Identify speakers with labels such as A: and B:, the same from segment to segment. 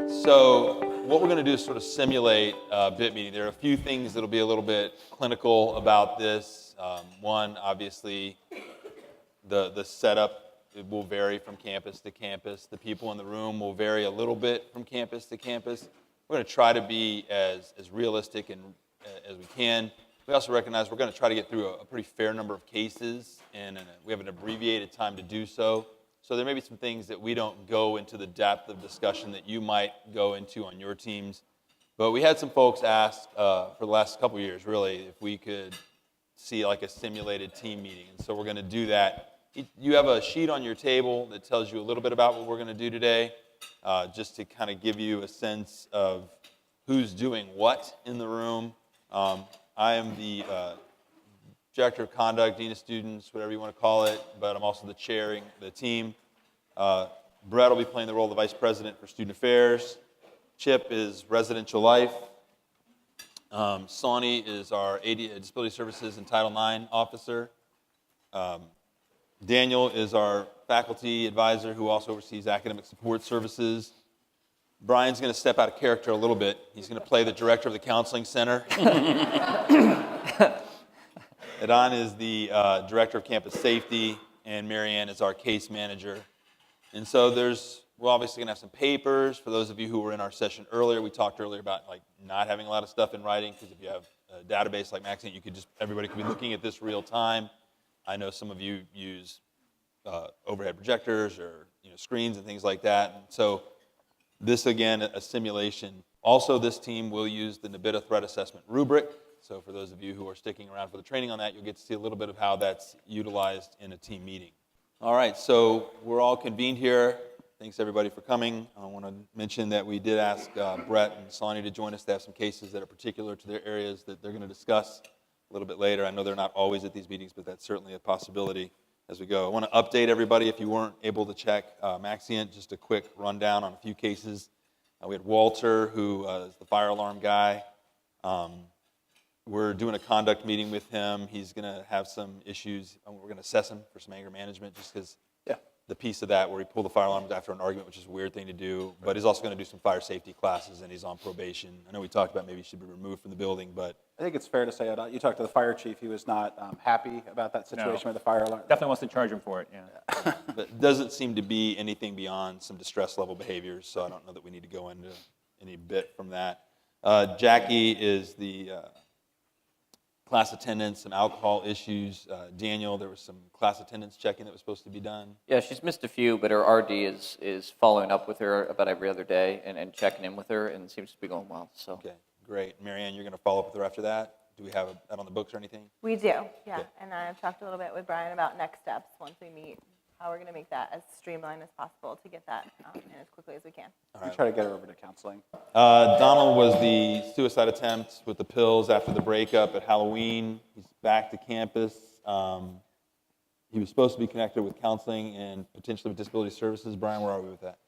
A: So what we're going to do is sort of simulate a BIT meeting. There are a few things that will be a little bit clinical about this. One, obviously, the setup it will vary from campus to campus. The people in the room will vary a little bit from campus to campus. We're going to try to be as realistic as we can. We also recognize we're going to try to get through a pretty fair number of cases, and we have an abbreviated time to do so. So there may be some things that we don't go into the depth of discussion that you might go into on your teams. But we had some folks ask for the last couple of years, really, if we could see like a simulated team meeting. And so we're going to do that. You have a sheet on your table that tells you a little bit about what we're going to do today, just to kind of give you a sense of who's doing what in the room. I am the Director of Conduct, Dean of Students, whatever you want to call it, but I'm also the chairing the team. Brett will be playing the role of the Vice President for Student Affairs. Chip is Residential Life. Sonny is our Disability Services and Title IX Officer. Daniel is our Faculty Advisor who also oversees Academic Support Services. Brian's going to step out of character a little bit. He's going to play the Director of the Counseling Center. Adan is the Director of Campus Safety, and Marianne is our Case Manager. And so we're obviously going to have some papers. For those of you who were in our session earlier, we talked earlier about like not having a lot of stuff in writing, because if you have a database like Maxine, everybody could be looking at this real time. I know some of you use overhead projectors or screens and things like that. And so this, again, a simulation. Also, this team will use the NaBita Threat Assessment rubric. So for those of you who are sticking around for the training on that, you'll get to see a little bit of how that's utilized in a team meeting. All right, so we're all convened here. Thanks, everybody, for coming. I want to mention that we did ask Brett and Sonny to join us. They have some cases that are particular to their areas that they're going to discuss a little bit later. I know they're not always at these meetings, but that's certainly a possibility as we go. I want to update everybody, if you weren't able to check Maxient, just a quick rundown on a few cases. We had Walter, who is the fire alarm guy. We're doing a conduct meeting with him. He's going to have some issues. We're going to assess him for some anger management, just because the piece of that where he pulled the fire alarms after an argument, which is a weird thing to do. But he's also going to do some fire safety classes, and he's on probation. I know we talked about maybe he should be removed from the building, but
B: I think it's fair to say, you talked to the fire chief. He was not happy about that situation with the fire alarm.
C: Definitely wants to charge him for it, yeah.
A: But it doesn't seem to be anything beyond some distress level behaviors, so I don't know that we need to go into any bit from that. Jackie is the class attendance, some alcohol issues. Daniel, there was some class attendance checking that was supposed to be done.
D: Yeah, she's missed a few, but her RD is following up with her about every other day and checking in with her, and it seems to be going well. So.
A: Okay, great. Marianne, you're going to follow up with her after that? Do we have that on the books or anything?
E: We do, yeah.
A: Okay.
E: And I've talked a little bit with Brian about next steps once we meet, how we're going to make that as streamlined as possible to get that in as quickly as we can.
B: We try to get her over to counseling.
A: Donald was the suicide attempt with the pills after the breakup at Halloween. He's back to campus. He was supposed to be connected with counseling and potentially with disability services. Brian, where are we with that?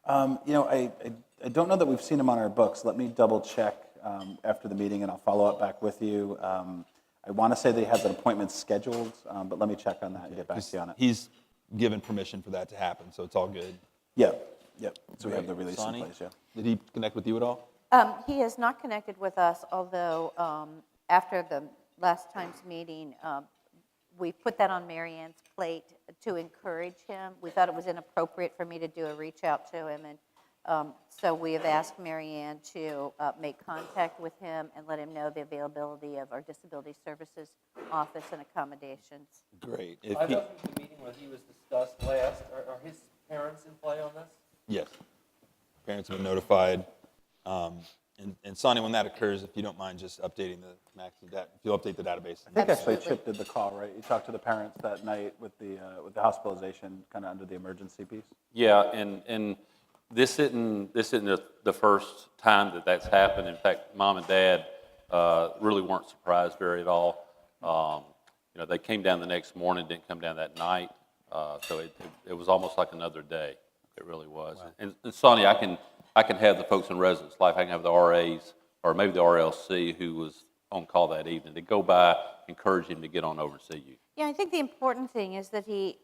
B: I don't know that we've seen him on our books. Let me double check after the meeting, and I'll follow up back with you. I want to say that he has an appointment scheduled, but let me check on that and get back to you on it.
A: He's given permission for that to happen, so it's all good.
B: Yep. So we have the release
A: Sonny,
B: in place, yeah.
A: Did he connect with you at all?
F: He has not connected with us, although after the last time's meeting, we put that on Marianne's plate to encourage him. We thought it was inappropriate for me to do a reach out to him, and so we have asked Marianne to make contact with him and let him know the availability of our disability services office and accommodations.
A: Great.
G: I thought from the meeting when he was discussed last, are his parents in play on this?
A: Yes. Parents have been notified. And Sonny, when that occurs, if you don't mind just updating the Maxine data, if you'll update the database.
B: I think actually Chip did the call, right? You talked to the parents that night with the hospitalization kind of under the emergency piece?
G: Yeah, and this isn't the first time that that's happened. In fact, Mom and Dad really weren't surprised very at all. They came down the next morning, didn't come down that night, so it was almost like another day. It really was. Wow. And Sonny, I can have the folks in residence life. I can have the RAs or maybe the RLC who was on call that evening to go by, encourage him to get on over and see you.
F: Yeah, I think the important thing is that he,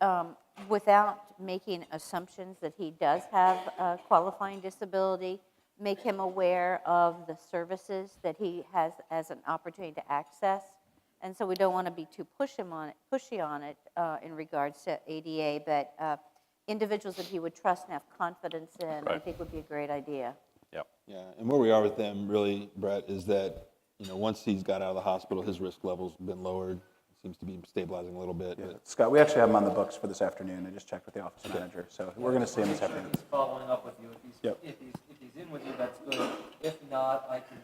F: without making assumptions that he does have a qualifying disability, make him aware of the services that he has as an opportunity to access. And so we don't want to be too pushy on it in regards to ADA, but individuals that he would trust and have confidence in, I
G: Right.
F: think would be a great idea.
G: Yep.
A: Yeah, and where we are with them really, Brett, is that, once he's got out of the hospital, his risk level's been lowered. Seems to be stabilizing a little bit. But
B: Scott, we actually have him on the books for this afternoon. I just checked with the office manager, so we're going to see him this afternoon.
H: He's following up with you. If he's,
B: Yep.
H: if he's in with you, that's good. If not, I can,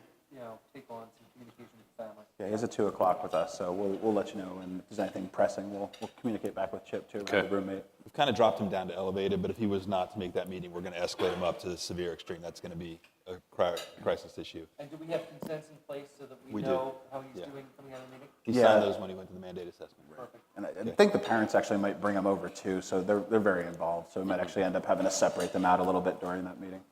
H: take on some communication with the family.
B: Yeah, he has a 2 o'clock with us, so we'll let you know. And if there's anything pressing, we'll communicate back with Chip, too,
G: Okay.
B: the roommate.
A: we've kind of dropped him down to elevated, but if he was not to make that meeting, we're going to escalate him up to the severe extreme. That's going to be a crisis issue.
H: And do we have consents in place so that
A: We
H: we
A: do.
H: know how he's
A: Yeah.
H: doing coming out of the meeting?
A: He
B: Yeah.
A: signed those when he went to the mandate assessment.
H: Perfect.
B: And I think the parents actually might bring him over, too, so they're very involved. So we might actually end up having to separate them out a little bit during that meeting.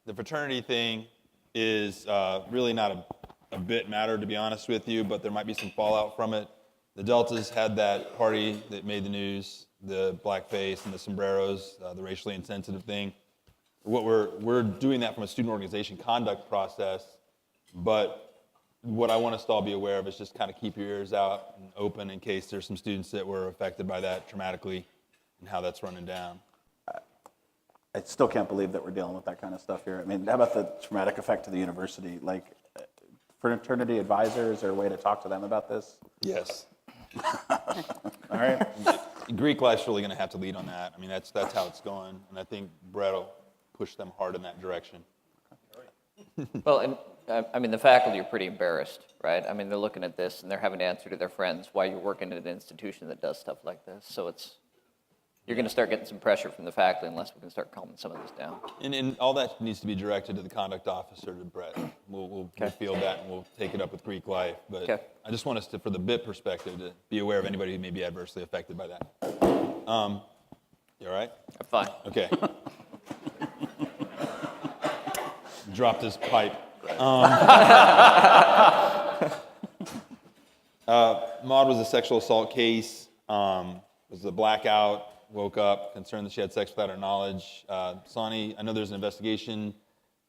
A: The fraternity thing is really not a bit matter, to be honest with you, but there might be some fallout from it. The Deltas had that party that made the news, the blackface and the sombreros, the racially insensitive thing. We're doing that from a student organization conduct process, but what I want us to all be aware of is just kind of keep your ears out and open in case there's some students that were affected by that traumatically and how that's running down.
B: I still can't believe that we're dealing with that kind of stuff here. I mean, how about the traumatic effect to the university? Like, fraternity advisors, is there a way to talk to them about this?
A: Yes.
B: All right.
A: Greek life's really going to have to lead on that. I mean, that's how it's going, and I think Brett will push them hard in that direction.
D: Well, and I mean, the faculty are pretty embarrassed, right? I mean, they're looking at this and they're having to answer to their friends why you're working at an institution that does stuff like this. So you're going to start getting some pressure from the faculty unless we can start calming some of this down.
A: And all that needs to be directed to the conduct officer, to Brett. We'll field that and we'll take it up with Greek life. But
D: Okay.
A: I just want us to, for the bit perspective, to be aware of anybody who may be adversely affected by that. You all right?
D: I'm fine.
A: Okay. Dropped his pipe. Maud was a sexual assault case. Was a blackout. Woke up, concerned that she had sex without her knowledge. Sonny, I know there's an investigation.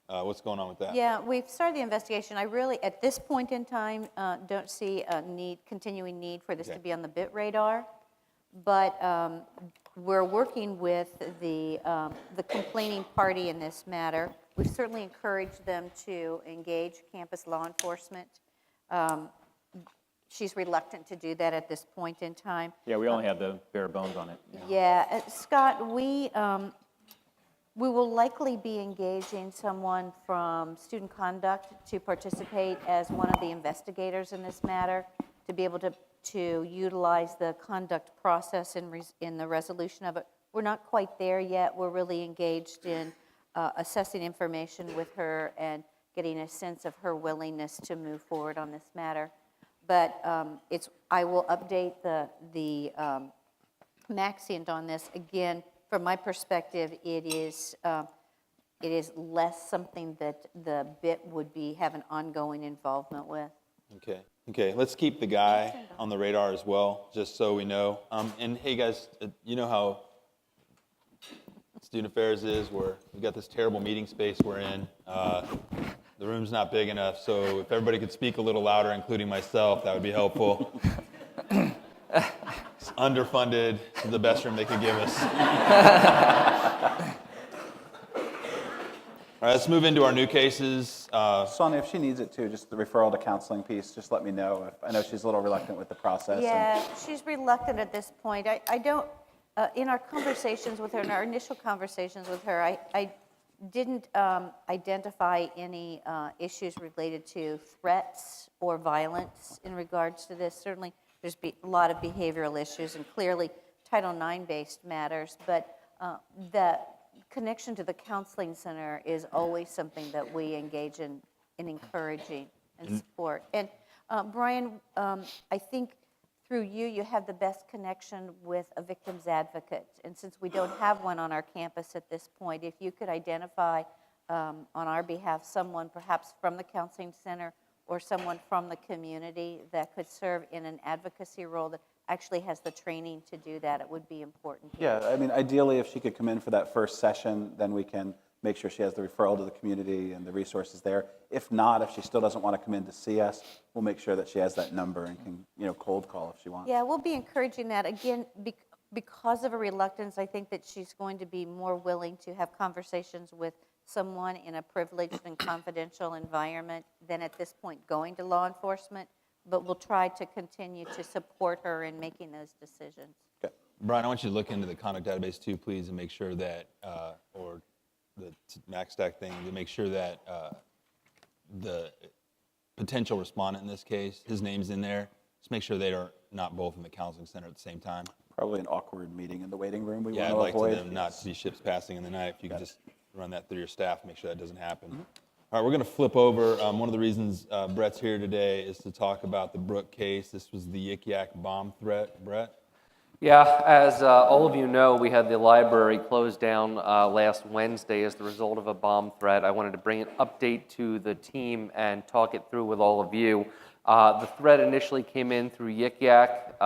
A: What's going on with that?
F: Yeah, we've started the investigation. I really, at this point in time, don't see a continuing need for this to be on the bit radar. But we're working with the complaining party in this matter. We've certainly encouraged them to engage campus law enforcement. She's reluctant to do that at this point in time.
C: Yeah, we only have the bare bones on it.
F: Yeah, Scott, we will likely be engaging someone from student conduct to participate as one of the investigators in this matter, to be able to utilize the conduct process in the resolution of it. We're not quite there yet. We're really engaged in assessing information with her and getting a sense of her willingness to move forward on this matter. But I will update the Maxient on this. Again, from my perspective, it is less something that the BIT would have an ongoing involvement with.
A: Okay, let's keep the guy on the radar as well, just so we know. And hey guys, you know how student affairs is, where we got this terrible meeting space we're in. The room's not big enough, so if everybody could speak a little louder, including myself, that would be helpful. It's underfunded, it's the best room they could give us. All right, let's move into our new cases.
B: Sonia, if she needs it too, just the referral to counseling piece, just let me know. I know she's a little reluctant with the process.
F: Yeah, she's reluctant at this point. I don't, in our conversations with her, in our initial conversations with her, I didn't identify any issues related to threats or violence in regards to this. Certainly, there's a lot of behavioral issues and clearly Title IX-based matters, but the connection to the counseling center is always something that we engage in encouraging and support. And Brian, I think through you have the best connection with a victim's advocate. And since we don't have one on our campus at this point, if you could identify on our behalf someone perhaps from the counseling center or someone from the community that could serve in an advocacy role that actually has the training to do that, it would be important.
B: Yeah, I mean, ideally, if she could come in for that first session, then we can make sure she has the referral to the community and the resources there. If not, if she still doesn't want to come in to see us, we'll make sure that she has that number and can, cold call if she wants.
F: Yeah, we'll be encouraging that. Again, because of a reluctance, I think that she's going to be more willing to have conversations with someone in a privileged and confidential environment than at this point going to law enforcement. But we'll try to continue to support her in making those decisions.
B: Okay.
A: Brian, I want you to look into the conduct database too, please, and make sure that, or the MaxStack thing, to make sure that the potential respondent in this case, his name's in there. Just make sure they are not both in the counseling center at the same time.
B: Probably an awkward meeting in the waiting room we
A: Yeah, I'd
B: want
A: like
B: to avoid.
A: them not to be ships passing in the night. If you could just run that through your staff, make sure that doesn't happen. All right, we're going to flip over. One of the reasons Brett's here today is to talk about the Brooke case. This was the Yik Yak bomb threat. Brett?
H: Yeah, as all of you know, we had the library closed down last Wednesday as the result of a bomb threat. I wanted to bring an update to the team and talk it through with all of you. The threat initially came in through Yik Yak.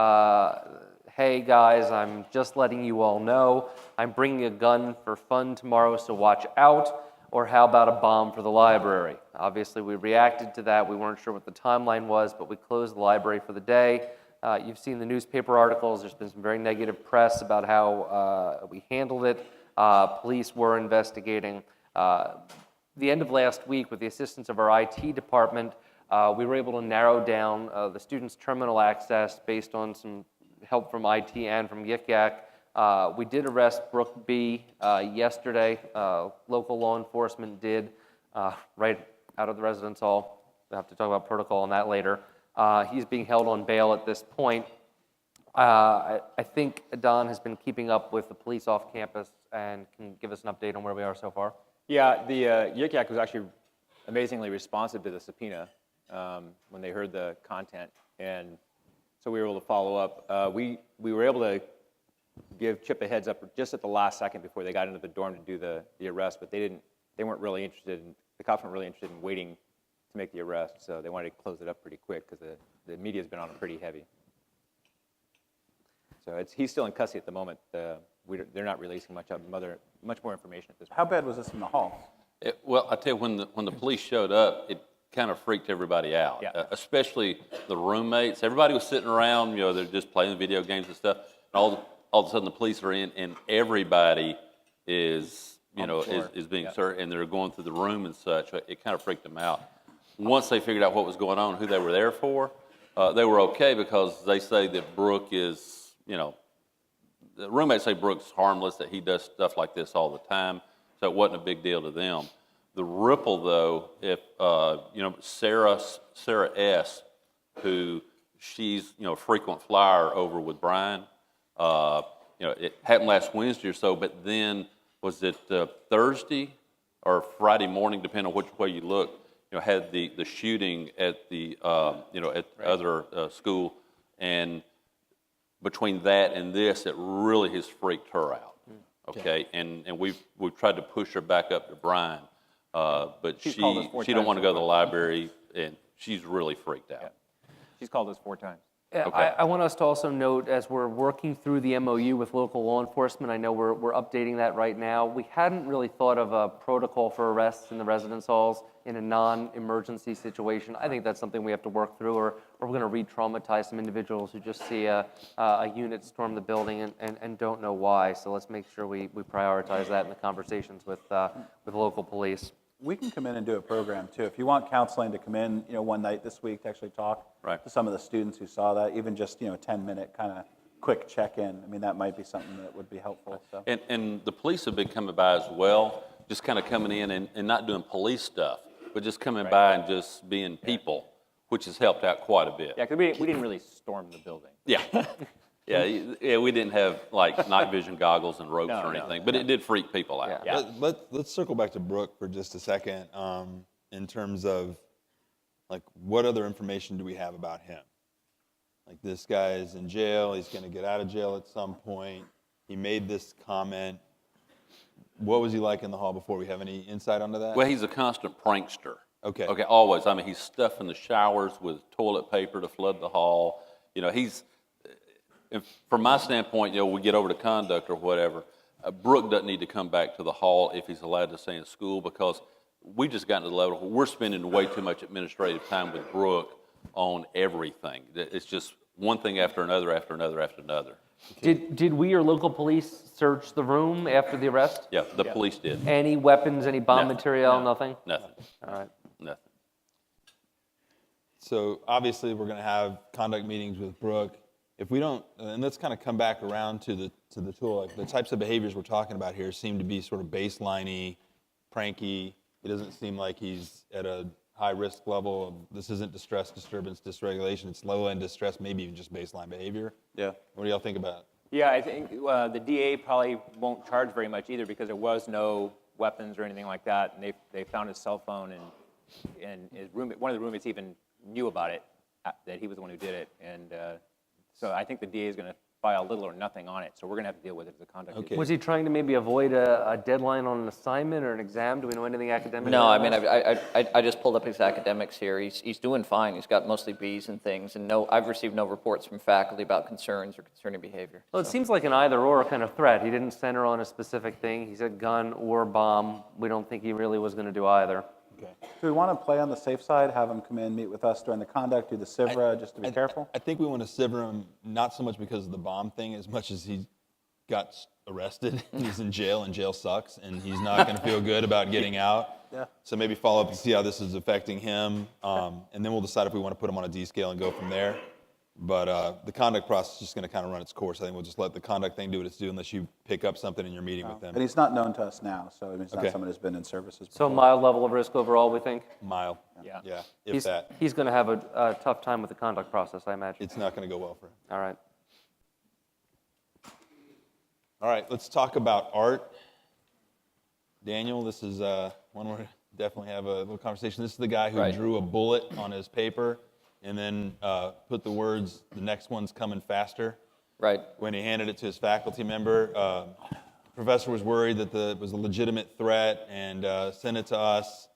H: Hey guys, I'm just letting you all know I'm bringing a gun for fun tomorrow, so watch out. Or how about a bomb for the library? Obviously, we reacted to that. We weren't sure what the timeline was, but we closed the library for the day. You've seen the newspaper articles. There's been some very negative press about how we handled it. Police were investigating. The end of last week, with the assistance of our IT department, we were able to narrow down the students' terminal access based on some help from IT and from Yik Yak. We did arrest Brooke B. Yesterday. Local law enforcement did, right out of the residence hall. We'll have to talk about protocol on that later. He's being held on bail at this point. I think Don has been keeping up with the police off campus and can give us an update on where we are so far.
C: Yeah, the Yik Yak was actually amazingly responsive to the subpoena when they heard the content, and so we were able to follow up. We were able to give Chip a heads up just at the last second before they got into the dorm to do the arrest, but the cops weren't really interested in waiting to make the arrest, so they wanted to close it up pretty quick because the media's been on him pretty heavy. So he's still in custody at the moment. They're not releasing much more information at this point.
B: How bad was this in the hall?
G: Well, I tell you, when the police showed up, it kind of freaked everybody out,
C: Yeah.
G: Especially the roommates. Everybody was sitting around, they're just playing video games and stuff. And all of a sudden, the police are in, and everybody is being searched, and they're going through the room and such. It kind of freaked them out. Once they figured out what was going on, who they were there for, they were okay because they say that Brooke is, the roommates say Brooke's harmless, that he does stuff like this all the time, so it wasn't a big deal to them. The ripple, though, if Sarah S., who she's a frequent flyer over with Brian. It happened last Wednesday or so, but then was it Thursday or Friday morning, depending on which way you look, had the shooting at the other school, and between that and this, it really has freaked her out. Okay, and we've tried to push her back up to Brian, but she don't want to go to the library, and she's really freaked out.
C: Yeah. She's called us 4 times.
H: Yeah,
G: Okay.
H: I want us to also note, as we're working through the MOU with local law enforcement, I know we're updating that right now. We hadn't really thought of a protocol for arrests in the residence halls in a non-emergency situation. I think that's something we have to work through, or we're going to re-traumatize some individuals who just see a unit storm the building and don't know why. So let's make sure we prioritize that in the conversations with local police.
B: We can come in and do a program too. If you want counseling to come in, one night this week to actually talk to some of the students who saw that, even just, 10-minute kind of quick check-in. I mean, that might be something that would be helpful. So.
G: And the police have been coming by as well, just kind of coming in and not doing police stuff, but just coming by and just being people, which has helped out quite a bit.
C: Yeah, because we didn't really storm the building.
G: Yeah. Yeah, we didn't have like night vision goggles and ropes or anything, but it did freak people out.
C: Yeah.
A: Let's circle back to Brooke for just a second in terms of, like, what other information do we have about him? Like, this guy is in jail. He's going to get out of jail at some point. He made this comment. What was he like in the hall before? We have any insight onto that?
G: Well, he's a constant prankster.
A: Okay.
G: Okay, always. I mean, he's stuffing the showers with toilet paper to flood the hall. From my standpoint, we get over to conduct or whatever. Brooke doesn't need to come back to the hall if he's allowed to stay in school, because we just gotten to the level where we're spending way too much administrative time with Brooke on everything. It's just one thing after another, after another, after another.
H: Did we or local police search the room after the arrest?
G: Yeah, the police did.
H: Any weapons, any bomb
G: Nothing.
H: material, nothing?
G: Nothing,
H: All right.
G: nothing.
A: So obviously, we're going to have conduct meetings with Brooke. If we don't, and let's kind of come back around to the tool. Like the types of behaviors we're talking about here seem to be sort of baseline-y, pranky. It doesn't seem like he's at a high risk level. This isn't distress, disturbance, dysregulation. It's low-end distress, maybe even just baseline behavior.
B: Yeah.
A: What do y'all think about it?
C: Yeah, I think the DA probably won't charge very much either, because there was no weapons or anything like that, and they found his cell phone, and his roommate, one of the roommates even knew about it, that he was the one who did it, and so I think the DA is going to file little or nothing on it, so we're going to have to deal with it as a conduct issue.
H: Was he trying to maybe avoid a deadline on an assignment or an exam? Do we know anything academic?
D: No, I mean, I just pulled up his academics here. He's doing fine. He's got mostly B's and things, and I've received no reports from faculty about concerns or concerning behavior.
H: Well, it seems like an either-or kind of threat. He didn't center on a specific thing. He said gun or bomb. We don't think he really was going to do either.
B: Okay. Do we want to play on the safe side, have him come in, meet with us during the conduct, do the SIVRA, just to be careful?
A: I think we want to sever him, not so much because of the bomb thing, as much as he got arrested. He's in jail, and jail sucks, and he's not going to feel good about getting out.
B: Yeah.
A: So maybe follow up and see how this is affecting him, and then we'll decide if we want to put him on a D scale and go from there. But the conduct process is just going to kind of run its course. I think we'll just let the conduct thing do what it's doing, unless you pick up something in your meeting with them.
B: And he's not known to us now, so I mean, it's not
A: Okay.
B: someone who's been in services
H: So
B: before.
H: mild level of risk overall, we think?
A: Mild.
C: Yeah.
A: Yeah, if that.
H: He's going to have a tough time with the conduct process, I imagine.
A: It's not going to go well for him.
H: All right.
A: All right, let's talk about art. Daniel, this is one where we definitely have a little conversation. This is the guy who
D: Right.
A: drew a bullet on his paper and then put the words, "the next one's coming faster."
D: Right.
A: When he handed it to his faculty member, the professor was worried that it was a legitimate threat and sent it to us.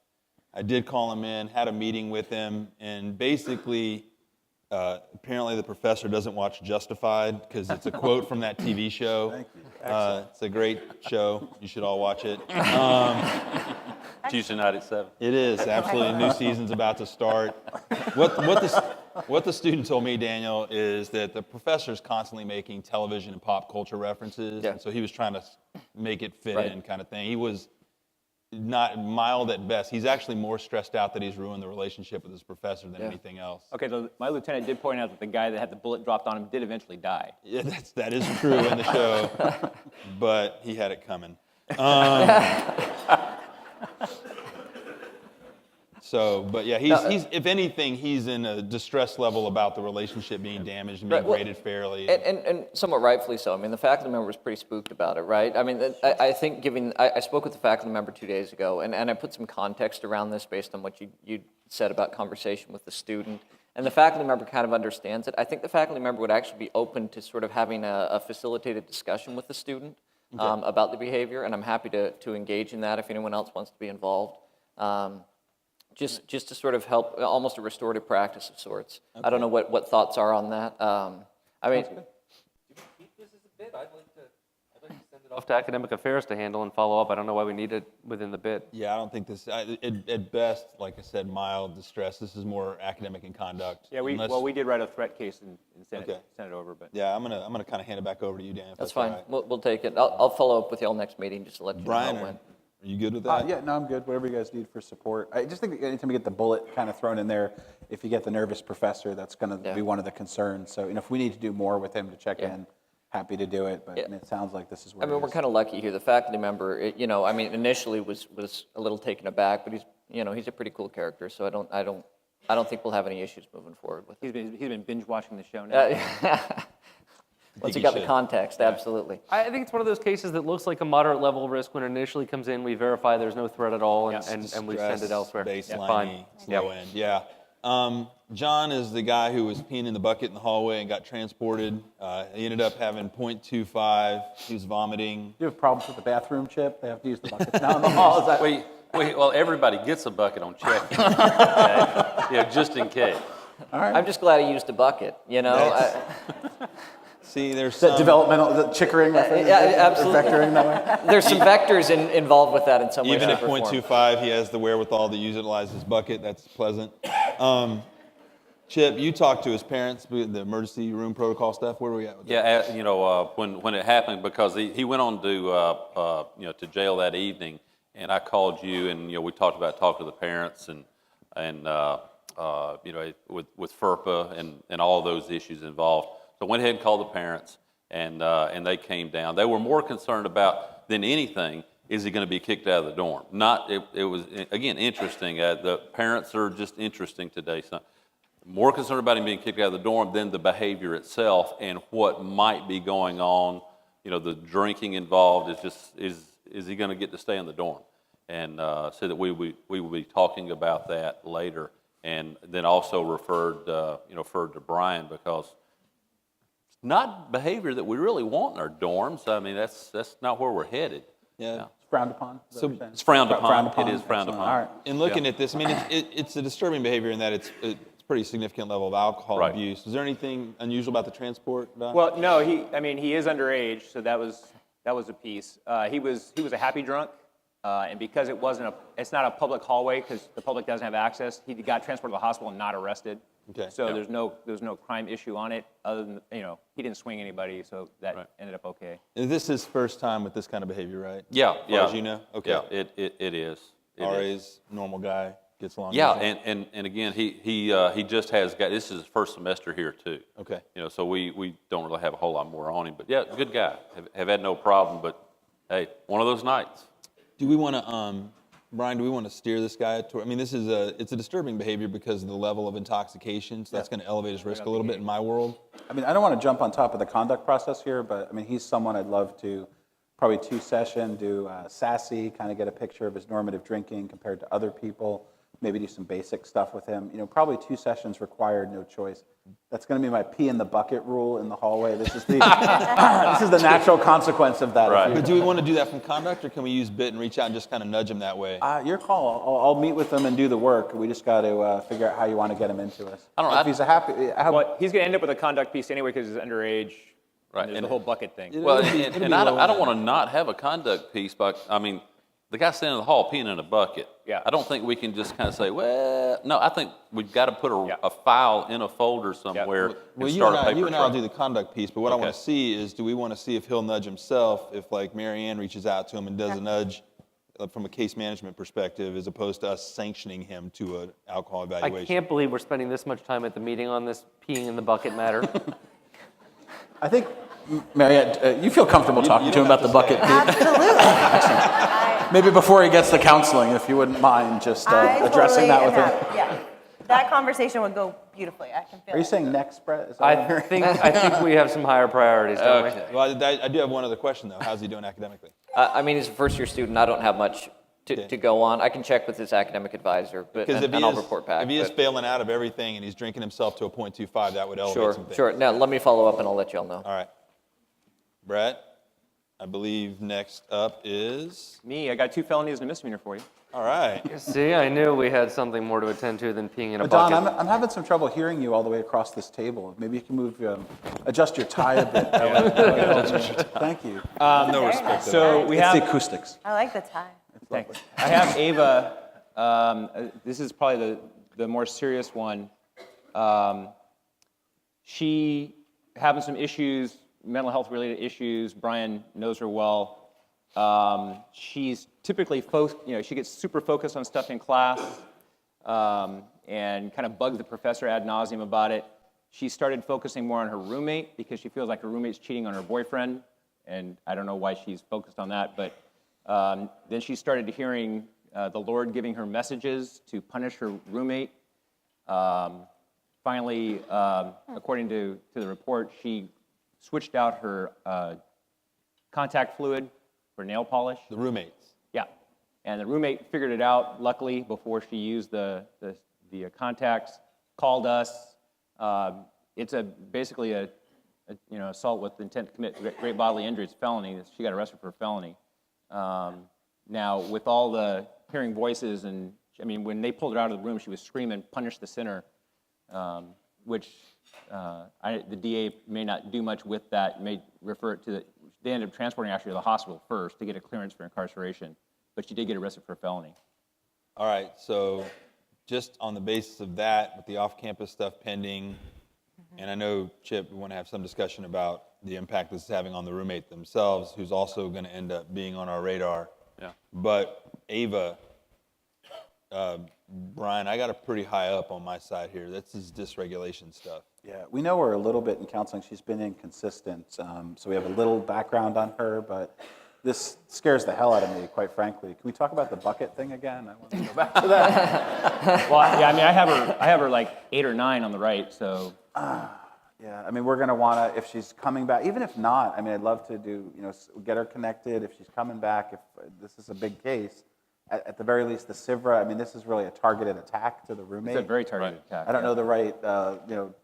A: I did call him in, had a meeting with him, and basically, apparently the professor doesn't watch Justified, because it's a quote from that TV show.
B: Thank you.
A: It's a great show. You should all watch it.
G: Tuesday night at 7.
A: It is, absolutely. New season's about to start. What the student told me, Daniel, is that the professor's constantly making television and pop culture references,
D: Yeah.
A: and so he was trying to make it fit
D: Right.
A: in kind of thing. He was not mild at best. He's actually more stressed out that he's ruined the relationship with his professor than
D: Yeah.
A: anything else.
C: Okay, so my lieutenant did point out that the guy that had the bullet dropped on him did eventually die.
A: Yeah, that is true in the show, but he had it coming. But yeah, he's if anything, he's in a distress level about the relationship being damaged and being
D: Right, well,
A: graded fairly.
D: And somewhat rightfully so. I mean, the faculty member was pretty spooked about it, right? I mean, I think I spoke with the faculty member 2 days ago, and I put some context around this based on what you said about conversation with the student. And the faculty member kind of understands it. I think the faculty member would actually be open to sort of having a facilitated discussion with the student about the behavior, and I'm happy to engage in that if anyone else wants to be involved. Just to sort of help, almost a restorative practice of sorts. I don't know what thoughts are on that. I mean,
H: Keep this as a bit. I'd like to send it off to academic affairs to handle and follow up. I don't know why we need it within the bit.
A: Yeah, I don't think this, at best, like I said, mild distress. This is more academic and conduct.
C: Yeah,
A: Unless-
C: we did write a threat case and send
A: Okay.
C: it over, but.
A: Yeah, I'm gonna kind of hand it back over to you, Dan. If
D: that's
A: all
D: fine.
A: right.
D: We'll take it. I'll follow up with y'all next meeting just to let you
A: Brian,
D: know how it
A: are
D: went.
A: you good with that?
B: Yeah, no, I'm good. Whatever you guys need for support. I just think that anytime you get the bullet kind of thrown in there, if you get the nervous professor, that's going to
D: Yeah.
B: be one of the concerns. So, if we need to do more with him to check
D: Yeah.
B: in, happy to do it. But
D: Yeah.
B: I mean, it sounds like this is where
D: I mean, we're kind of lucky here. The faculty member, I mean, initially was a little taken aback, but he's a pretty cool character. So I don't think we'll have any issues moving forward with it.
C: He's been binge watching the show now.
D: Once
A: he
D: you got the
A: should.
D: context, absolutely.
H: I think it's one of those cases that looks like a moderate level risk. When it initially comes in, we verify there's no threat at all, and we send it elsewhere.
A: Baseline,
H: Fine.
A: low end. Yeah. John is the guy who was peeing in the bucket in the hallway and got transported. He ended up having 0.25. He was vomiting.
B: Do you have problems with the bathroom, Chip? They have to use the buckets now in the hall. Is that...
G: Wait, well, everybody gets a bucket on check-in. Okay? Yeah, just in case.
B: All right.
D: I'm just glad he used a bucket,
A: See, there's
B: The
A: some,
B: developmental, the Chickering reference?
D: Yeah, absolutely.
B: Vectoring that way?
D: There's some vectors involved with that in some way,
A: even
D: shape,
A: at
D: or form.
A: 0.25, he has the wherewithal to utilize his bucket. That's pleasant. Chip, you talked to his parents, the emergency room protocol stuff. Where are we at with that?
G: Yeah, when it happened, because he went on to to jail that evening, and I called you, and we talked about talking to the parents and with FERPA and all those issues involved. So I went ahead and called the parents, and they came down. They were more concerned about than anything, is he going to be kicked out of the dorm? It was again interesting. The parents are just interesting today. So more concerned about him being kicked out of the dorm than the behavior itself and what might be going on. The drinking involved is he going to get to stay in the dorm? And said that we will be talking about that later, and then also referred to Brian, because it's not behavior that we really want in our dorms. I mean, that's not where we're headed.
A: Yeah.
B: It's frowned upon? Is that
A: So
B: what you're saying?
G: It's frowned upon.
B: Frowned upon?
G: It is frowned
B: Excellent.
G: upon.
B: All right.
A: In looking at this, I mean, it's a disturbing behavior in that it's pretty significant level of alcohol
G: Right.
A: abuse. Is there anything unusual about the transport, Don?
C: Well, no, he is underage, so that was a piece. He was a happy drunk, and because it's not a public hallway because the public doesn't have access. He got transported to the hospital and not arrested.
A: Okay.
C: So there's no crime issue on it, other than he didn't swing anybody, so that
G: Right.
C: ended up okay.
A: Is this his first time with this kind of behavior, right?
G: Yeah,
A: As far
G: yeah.
A: as you know? Okay.
G: Yeah, it is. It is.
A: RA's normal guy, gets along.
G: Yeah,
A: easy.
G: and again, he just has got. This is his first semester here too.
A: Okay.
G: So we don't really have a whole lot more on him, but yeah, good guy. Have had no problem, but hey, one of those nights.
A: Do we want to, Brian, do we want to steer this guy toward, I mean, it's a disturbing behavior because of the level of intoxication, so that's going to elevate his risk a little bit in my world.
B: I mean, I don't want to jump on top of the conduct process here, but I mean, he's someone I'd love to probably 2-session, do sassy, kind of get a picture of his normative drinking compared to other people, maybe do some basic stuff with him. Probably 2 sessions required, no choice. That's going to be my pee in the bucket rule in the hallway. This is the this is the natural consequence of that.
G: Right.
A: But do we want to do that from conduct, or can we use BIT and reach out and just kind of nudge him that way?
B: Your call. I'll meet with them and do the work. We just got to figure out how you want to get him into us.
G: I don't know.
B: If he's a happy,
C: Well, he's going to end up with a conduct piece anyway because he's underage.
G: Right,
C: And there's
G: and-
C: the whole bucket thing.
G: Well,
A: It'll be
G: and
A: low
G: I don't
A: end.
G: want to not have a conduct piece, but I mean, the guy standing in the hall peeing in a bucket.
C: Yeah.
G: I don't think we can just kind of say, well, no. I think we've got to put
C: Yeah.
G: a file in a folder somewhere
A: Well,
G: and
A: you
G: start
A: and
G: a paper
A: I will
G: trail.
A: do the conduct piece, but what I want
G: Okay.
A: to see is, do we want to see if he'll nudge himself, if like Mary Ann reaches out to him and does a nudge from a case management perspective, as opposed to us sanctioning him to an alcohol
H: I
A: evaluation?
H: can't believe we're spending this much time at the meeting on this peeing in the bucket matter.
B: I think, Mariette, you feel comfortable talking to him
A: don't
B: about the
A: have to
B: bucket.
E: Absolutely.
B: Maybe before he gets to counseling, if you wouldn't mind just addressing that with him.
E: Yeah, that conversation would go beautifully. I can feel
B: Are you
E: it.
B: saying next, Brett? Is that what
H: I
B: you're-
H: think we have some higher priorities, don't we?
A: Well, I do have one other question, though. How's he doing academically?
D: I mean, he's a first-year student. I don't have much
A: Okay.
D: to go on. I can check with his academic advisor, but
A: Because
D: and I'll report back.
A: if he is
D: but-
A: failing out of everything and he's drinking himself to a 0.25, that would elevate
D: Sure,
A: some things.
D: sure. Now, let me follow up and I'll let you all know.
A: All right. Brett, I believe next up is,
C: Me, I got 2 felonies and a misdemeanor for you.
A: all right.
H: See, I knew we had something more to attend to than peeing in a
B: But Don,
H: bucket.
B: I'm having some trouble hearing you all the way across this table. Maybe you can move, adjust your tie a bit. Thank you.
A: No respect.
C: So we
B: It's
C: have
B: the acoustics.
E: I like the tie.
C: Thanks. I have Ava. This is probably the more serious one. She having some issues, mental health related issues. Brian knows her well. She's typically, she gets super focused on stuff in class and kind of bugs the professor ad nauseum about it. She started focusing more on her roommate because she feels like her roommate's cheating on her boyfriend, and I don't know why she's focused on that, but then she started hearing the Lord giving her messages to punish her roommate. Finally, according to the report, she switched out her contact fluid for nail polish.
A: The roommates.
C: Yeah, and the roommate figured it out, luckily, before she used the contacts, called us. It's basically a assault with intent to commit great bodily injury. It's a felony. She got arrested for a felony. Now, with all the hearing voices, and I mean, when they pulled her out of the room, she was screaming, "Punish the sinner," which the DA may not do much with that, may refer it to they ended up transporting her actually to the hospital first to get a clearance for incarceration, but she did get arrested for a felony.
A: All right, so just on the basis of that, with the off-campus stuff pending, and I know, Chip, we want to have some discussion about the impact this is having on the roommate themselves, who's also going to end up being on our radar.
G: Yeah.
A: But Ava, Brian, I got her pretty high up on my side here. This is dysregulation stuff.
B: Yeah, we know her a little bit in counseling. She's been inconsistent, so we have a little background on her, but this scares the hell out of me, quite frankly. Can we talk about the bucket thing again? I want to go back to that.
C: Well, yeah, I mean, I have her like 8 or 9 on the right, so.
B: Yeah, I mean, we're going to want to, if she's coming back, even if not, I mean, I'd love to do, get her connected. If she's coming back, if this is a big case, at the very least, the SIVRA, I mean, this is really a targeted attack to the roommate.
C: It's a very targeted attack.
B: I don't know the right,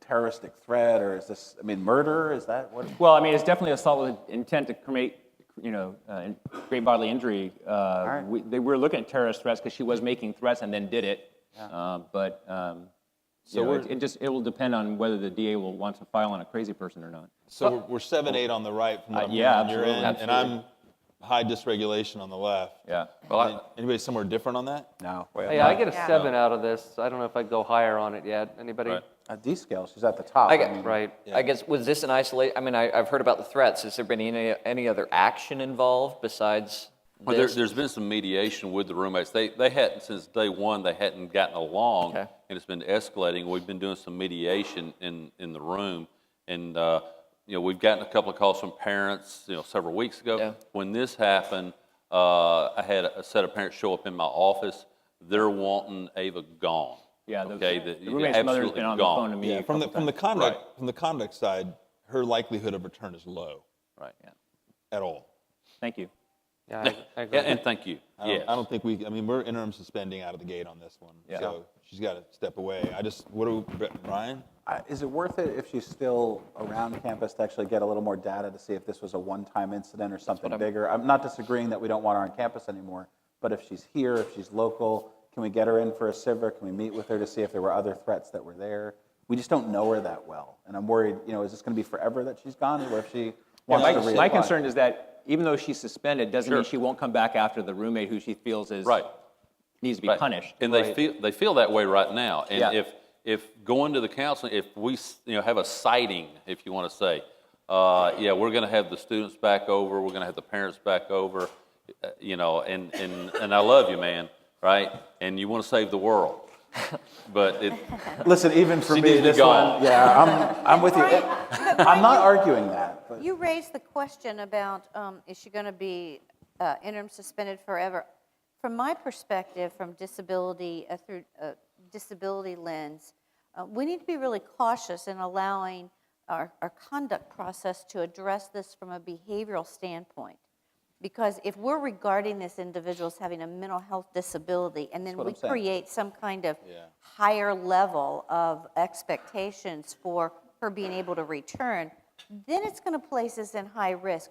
B: terroristic threat, or is this, I mean, murder? Is that what?
C: Well, I mean, it's definitely assault with intent to create, great bodily injury.
B: right.
C: They were looking at terrorist threats because she was making threats and then did it.
B: Yeah.
A: So
C: it will depend on whether the DA will want to file on a crazy person or not.
A: So we're 7-8 on the right from what I'm
C: yeah,
A: hearing on your end,
C: absolutely.
A: and I'm high dysregulation on the left.
C: Yeah.
G: Well,
A: Anybody somewhere different on that?
B: No.
H: Hey, I get a 7 out of this. I don't know if I'd go higher on it yet. Anybody?
G: Right.
B: A D scale, she's at the top.
D: I get-
B: mean,
H: Right.
D: I guess, was this an isolate, I mean, I've heard about the threats. Has there been any other action involved besides
G: Well,
D: this?
G: there's been some mediation with the roommates. They hadn't, since day one, they hadn't gotten along,
D: Okay.
G: and it's been escalating. We've been doing some mediation in the room, and we've gotten a couple of calls from parents, several weeks ago.
D: Yeah.
G: When this happened, I had a set of parents show up in my office. They're wanting Ava gone.
C: Yeah, the
G: absolutely
C: roommate's mother's been on the phone to me.
A: Yeah,
C: a
A: from the
C: couple times.
A: conduct from the conduct side, her likelihood of return is low
G: Right.
A: at all.
C: Thank you.
H: Yeah, I agree.
G: And thank you. Yes.
A: I don't think we're interim suspending out of the gate on this one.
C: Yeah.
A: So she's got to step away. Brian?
B: Is it worth it if she's still around campus to actually get a little more data to see if this was a one-time incident or something bigger? I'm not disagreeing that we don't want her on campus anymore, but if she's here, if she's local, can we get her in for a SIVRA? Can we meet with her to see if there were other threats that were there? We just don't know her that well, and I'm worried, is this going to be forever that she's gone, or if she wants to reapply?
C: My concern is that even though she's suspended, doesn't mean
G: Sure.
C: she won't come back after the roommate who she feels is
G: Right.
C: needs to be
G: Right.
C: punished.
G: And they feel that way right now. And
C: Yeah.
G: if going to the counseling, if we have a sighting, if you want to say, we're going to have the students back over, we're going to have the parents back over, and I love you, man, right? And you want to save the world, but
B: Listen, even for
G: She
B: me,
G: needs to
B: this
G: go.
B: one, I'm with you. I'm not arguing that. But
F: You raised the question about, is she going to be interim suspended forever? From my perspective, from disability, through disability lens, we need to be really cautious in allowing our conduct process to address this from a behavioral standpoint. Because if we're regarding this individual as having a mental health disability, and then
B: what
F: we
B: I'm saying.
F: create some kind of higher level of expectations for her being able to return, then it's going to place us in high risk.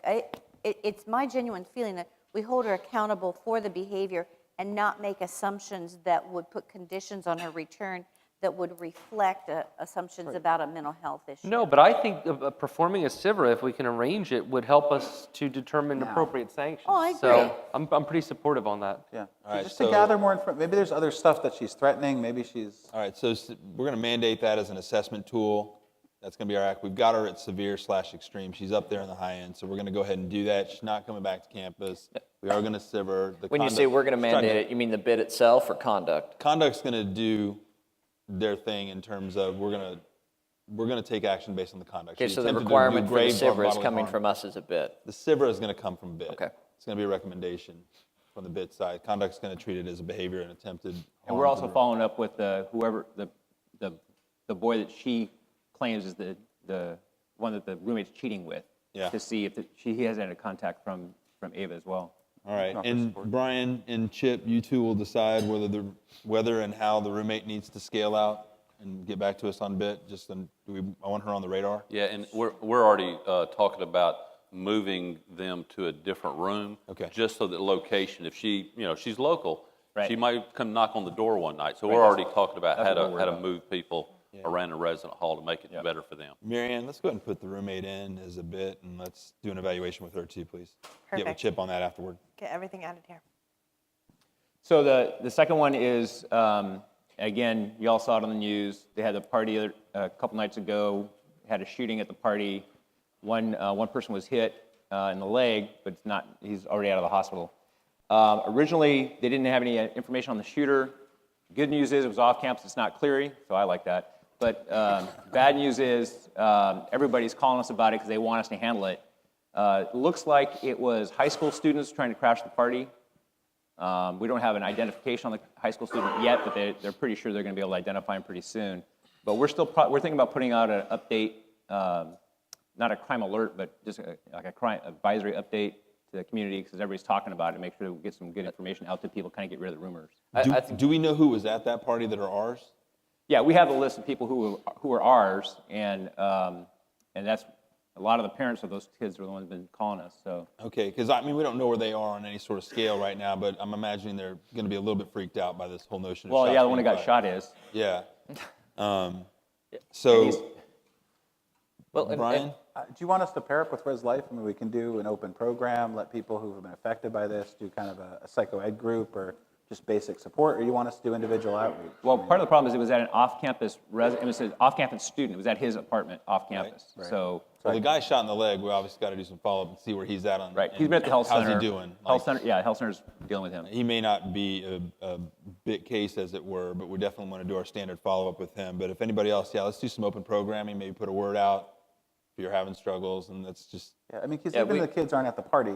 F: It's my genuine feeling that we hold her accountable for the behavior and not make assumptions that would put conditions on her return that would reflect assumptions about a mental health issue.
H: No, but I think performing a SIVRA, if we can arrange it, would help us to determine appropriate sanctions.
F: Oh, I agree.
H: So I'm pretty supportive on that.
B: yeah,
A: All right,
B: just
A: so-
B: to gather more information. Maybe there's other stuff that she's threatening. Maybe she's.
A: All right, so we're going to mandate that as an assessment tool. That's going to be our act. We've got her at severe/extreme. She's up there in the high end, so we're going to go ahead and do that. She's not coming back to campus. We are going to sieve her.
D: When you say we're going to mandate it, you mean the bid itself or conduct?
A: Conduct's going to do their thing in terms of we're going to take action based on the conduct.
D: Okay,
A: She
D: so the
A: attempted to do
D: requirement for the
A: grave
D: SIVRA is
A: bodily
D: coming
A: harm.
D: from us as a bid.
A: The SIVRA is going to come from BIT.
D: Okay.
A: It's going to be a recommendation from the BIT side. Conduct's going to treat it as a behavior and attempted harm.
C: And we're also
A: to the-
C: following up with whoever the boy that she claims is the one that the roommate's cheating with.
A: Yeah.
C: To see if he has any contact from Ava as well.
A: All right, and Brian and Chip, you two will decide whether and how the roommate needs to scale out and get back to us on BIT. I want her on the radar.
G: Yeah, and we're already talking about moving them to a different room.
A: Okay.
G: Just so that location, if she's local,
C: Right.
G: she might come knock on the door one night. So we're already talking about
C: That's
G: how
C: what we're
G: to
C: about.
G: move people around the resident hall to make it better for them.
A: Marianne, let's go ahead and put the roommate in as a bit, and let's do an evaluation with her too, please. Get with
E: Perfect.
A: Chip on that afterward.
E: Get everything added here.
C: So the second one is, again, you all saw it on the news. They had a party a couple nights ago, had a shooting at the party. One person was hit in the leg, but he's already out of the hospital. Originally, they didn't have any information on the shooter. Good news is it was off campus, it's not Cleary, so I like that. But bad news is everybody's calling us about it because they want us to handle it. It looks like it was high school students trying to crash the party. We don't have an identification on the high school student yet, but they're pretty sure they're going to be able to identify him pretty soon. But we're thinking about putting out an update, not a crime alert, but just like a crime advisory update to the community because everybody's talking about it. Make sure we get some good information out to people, kind of get rid of the rumors.
A: Do we know who was at that party that are ours?
C: Yeah, we have a list of people who are ours, and that's a lot of the parents of those kids are the ones who've been calling us. So
A: Okay, because I mean, we don't know where they are on any sort of scale right now, but I'm imagining they're going to be a little bit freaked out by this whole notion of
C: well,
A: shots
C: yeah, the one who
A: being
C: got
A: fired.
C: shot is.
A: Yeah.
C: And
A: So,
C: he's-
D: Well,
A: Brian?
B: Do you want us to pair up with Res Life? I mean, we can do an open program, let people who have been affected by this do kind of a psycho-ed group or just basic support, or you want us to do individual outreach?
C: Well, part of the problem is it was at an off-campus it was an off-campus student. It was at his apartment off campus.
B: Right.
C: So
A: well, the guy shot in the leg, we obviously got to do some follow-up and see where he's at on
C: right,
A: and
C: he's been at the health center.
A: How's he doing?
C: Health center, yeah, health center's dealing with him.
A: He may not be a big case, as it were, but we definitely want to do our standard follow-up with him. But if anybody else, let's do some open programming, maybe put a word out if you're having struggles, and that's just
B: Yeah, I mean, because
D: Yeah,
B: even
D: we-
B: the kids aren't at the party,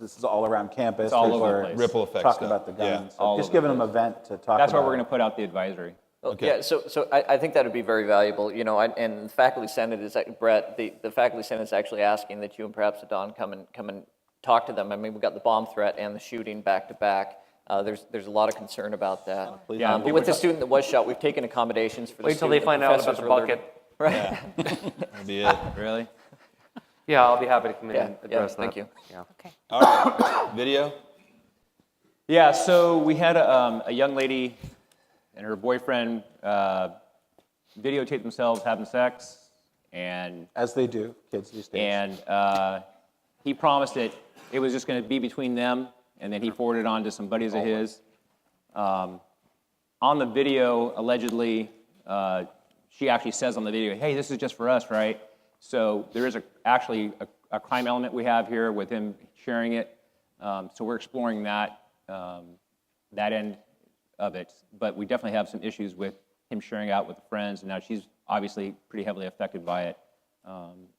B: this is all around campus.
C: It's all
B: People
C: over the
B: are
C: place.
A: Ripple effect
B: talking
A: stuff.
B: about the
A: Yeah,
B: guns.
C: all
B: Just
C: over
B: giving
C: the
B: them an event to talk about.
C: That's why we're going to put out the advisory.
A: Okay.
D: Yeah, so I think that would be very valuable, and the faculty senate is, Brett, the faculty senate is actually asking that you and perhaps Don come and talk to them. I mean, we've got the bomb threat and the shooting back to back. There's a lot of concern about that.
C: Yeah,
D: But with the student that was shot, we've taken accommodations for the
H: Wait till
D: student.
H: they find out about the bucket.
D: Right.
A: That'll be it.
C: Really?
H: Yeah, I'll be happy to come in and
D: Yeah,
H: address that.
D: thank you.
H: Yeah.
E: Okay.
A: All right, video?
C: Yeah, so we had a young lady and her boyfriend videotaped themselves having sex, and
B: As they do, kids these days.
C: he promised that it was just going to be between them, and then he forwarded it on to some buddies of his. On the video, allegedly, she actually says on the video, "Hey, this is just for us, right?" So there is actually a crime element we have here with him sharing it. So we're exploring that end of it. But we definitely have some issues with him sharing out with friends, and now she's obviously pretty heavily affected by it.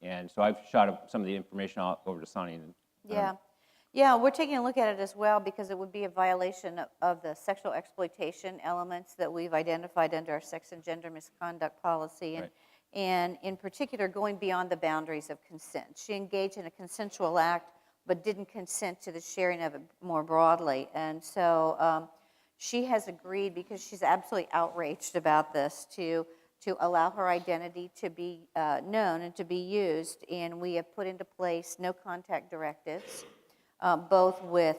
C: And so I've shot some of the information out over to Sonny.
F: Yeah, we're taking a look at it as well because it would be a violation of the sexual exploitation elements that we've identified under our sex and gender misconduct policy.
C: Right.
F: And in particular, going beyond the boundaries of consent. She engaged in a consensual act, but didn't consent to the sharing of it more broadly. And so she has agreed, because she's absolutely outraged about this, to allow her identity to be known and to be used. And we have put into place no contact directives, both with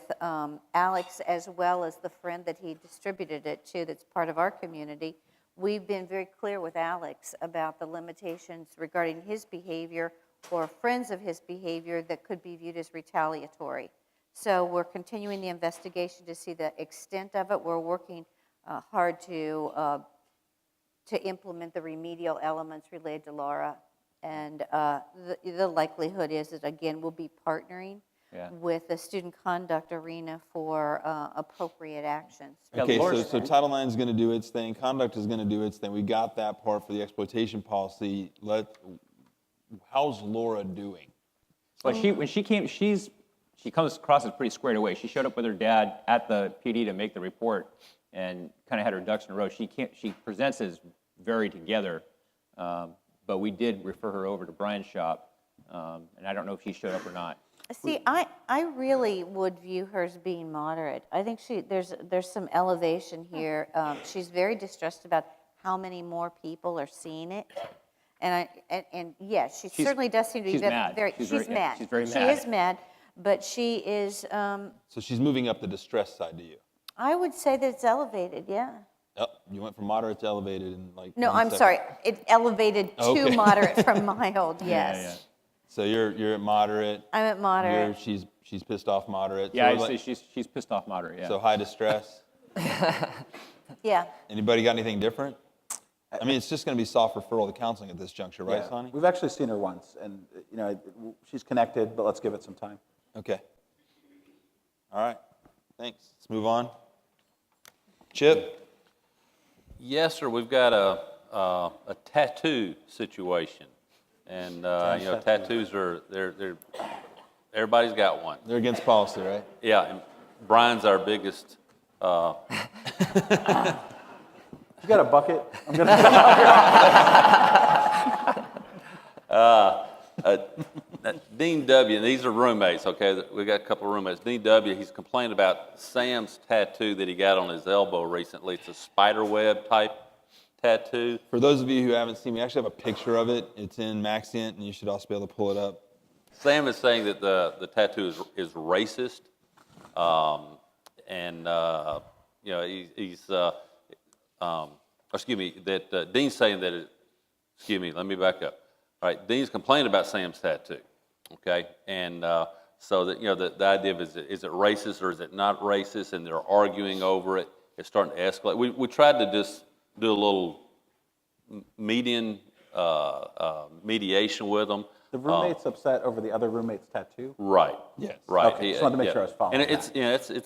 F: Alex as well as the friend that he distributed it to that's part of our community. We've been very clear with Alex about the limitations regarding his behavior or friends of his behavior that could be viewed as retaliatory. So we're continuing the investigation to see the extent of it. We're working hard to implement the remedial elements related to Laura. And the likelihood is that, again, we'll be partnering with the student conduct arena for appropriate actions.
A: Okay,
C: Laura's-
A: so Title IX is going to do its thing, conduct is going to do its thing. We got that part for the exploitation policy. How's Laura doing?
C: Well, when she came, she comes across as pretty squared away. She showed up with her dad at the PD to make the report and kind of had her ducks in a row. She presents as very together, but we did refer her over to Brian's shop, and I don't know if she showed up or not.
F: See, I really would view her as being moderate. I think there's some elevation here. She's very distressed about how many more people are seeing it. And yes, she certainly does seem to be
C: she's mad.
F: very.
C: She's
F: She's
C: very-
F: mad.
C: she's very
F: She
C: mad.
F: is mad, but she is.
A: So she's moving up the distress side to you.
F: I would say that it's elevated. Yeah.
A: Yep. You went from moderate to elevated in like
F: No,
A: 1
F: I'm
A: second.
F: sorry. It elevated to
A: Okay.
F: moderate from mild, yes.
C: yeah.
A: So you're at moderate.
F: I'm at moderate.
A: She's pissed off moderate.
C: Yeah,
A: so
C: I'd say she's pissed off moderate, yeah.
A: So high distress.
F: Yeah.
A: Anybody got anything different? I mean, it's just going to be soft referral to counseling at this juncture, right,
B: Yeah.
A: Sonny?
B: We've actually seen her once, and she's connected, but let's give it some time.
A: Okay. All right. Thanks. Let's move on. Chip?
G: Yes, sir. We've got a tattoo situation, and tattoos are they're everybody's got one.
A: They're against policy, right?
G: Yeah, and Brian's our biggest.
B: You got a bucket? I'm gonna.
G: Dean W. And these are roommates. Okay, we got a couple of roommates. Dean W. He's complained about Sam's tattoo that he got on his elbow recently. It's a spider web type tattoo.
A: For those of you who haven't seen, we actually have a picture of it. It's in Maxient, and you should also be able to pull it up.
G: Sam is saying that the tattoo is racist, that Dean's saying that let me back up. All right, Dean's complaining about Sam's tattoo, okay? And so that, the idea of is it racist or is it not racist, and they're arguing over it. It's starting to escalate. We tried to just do a little mediation with them.
B: The roommate's upset over the other roommate's tattoo?
G: Right.
A: Yes.
G: Right.
B: Okay, just wanted to make sure I was following
G: And it's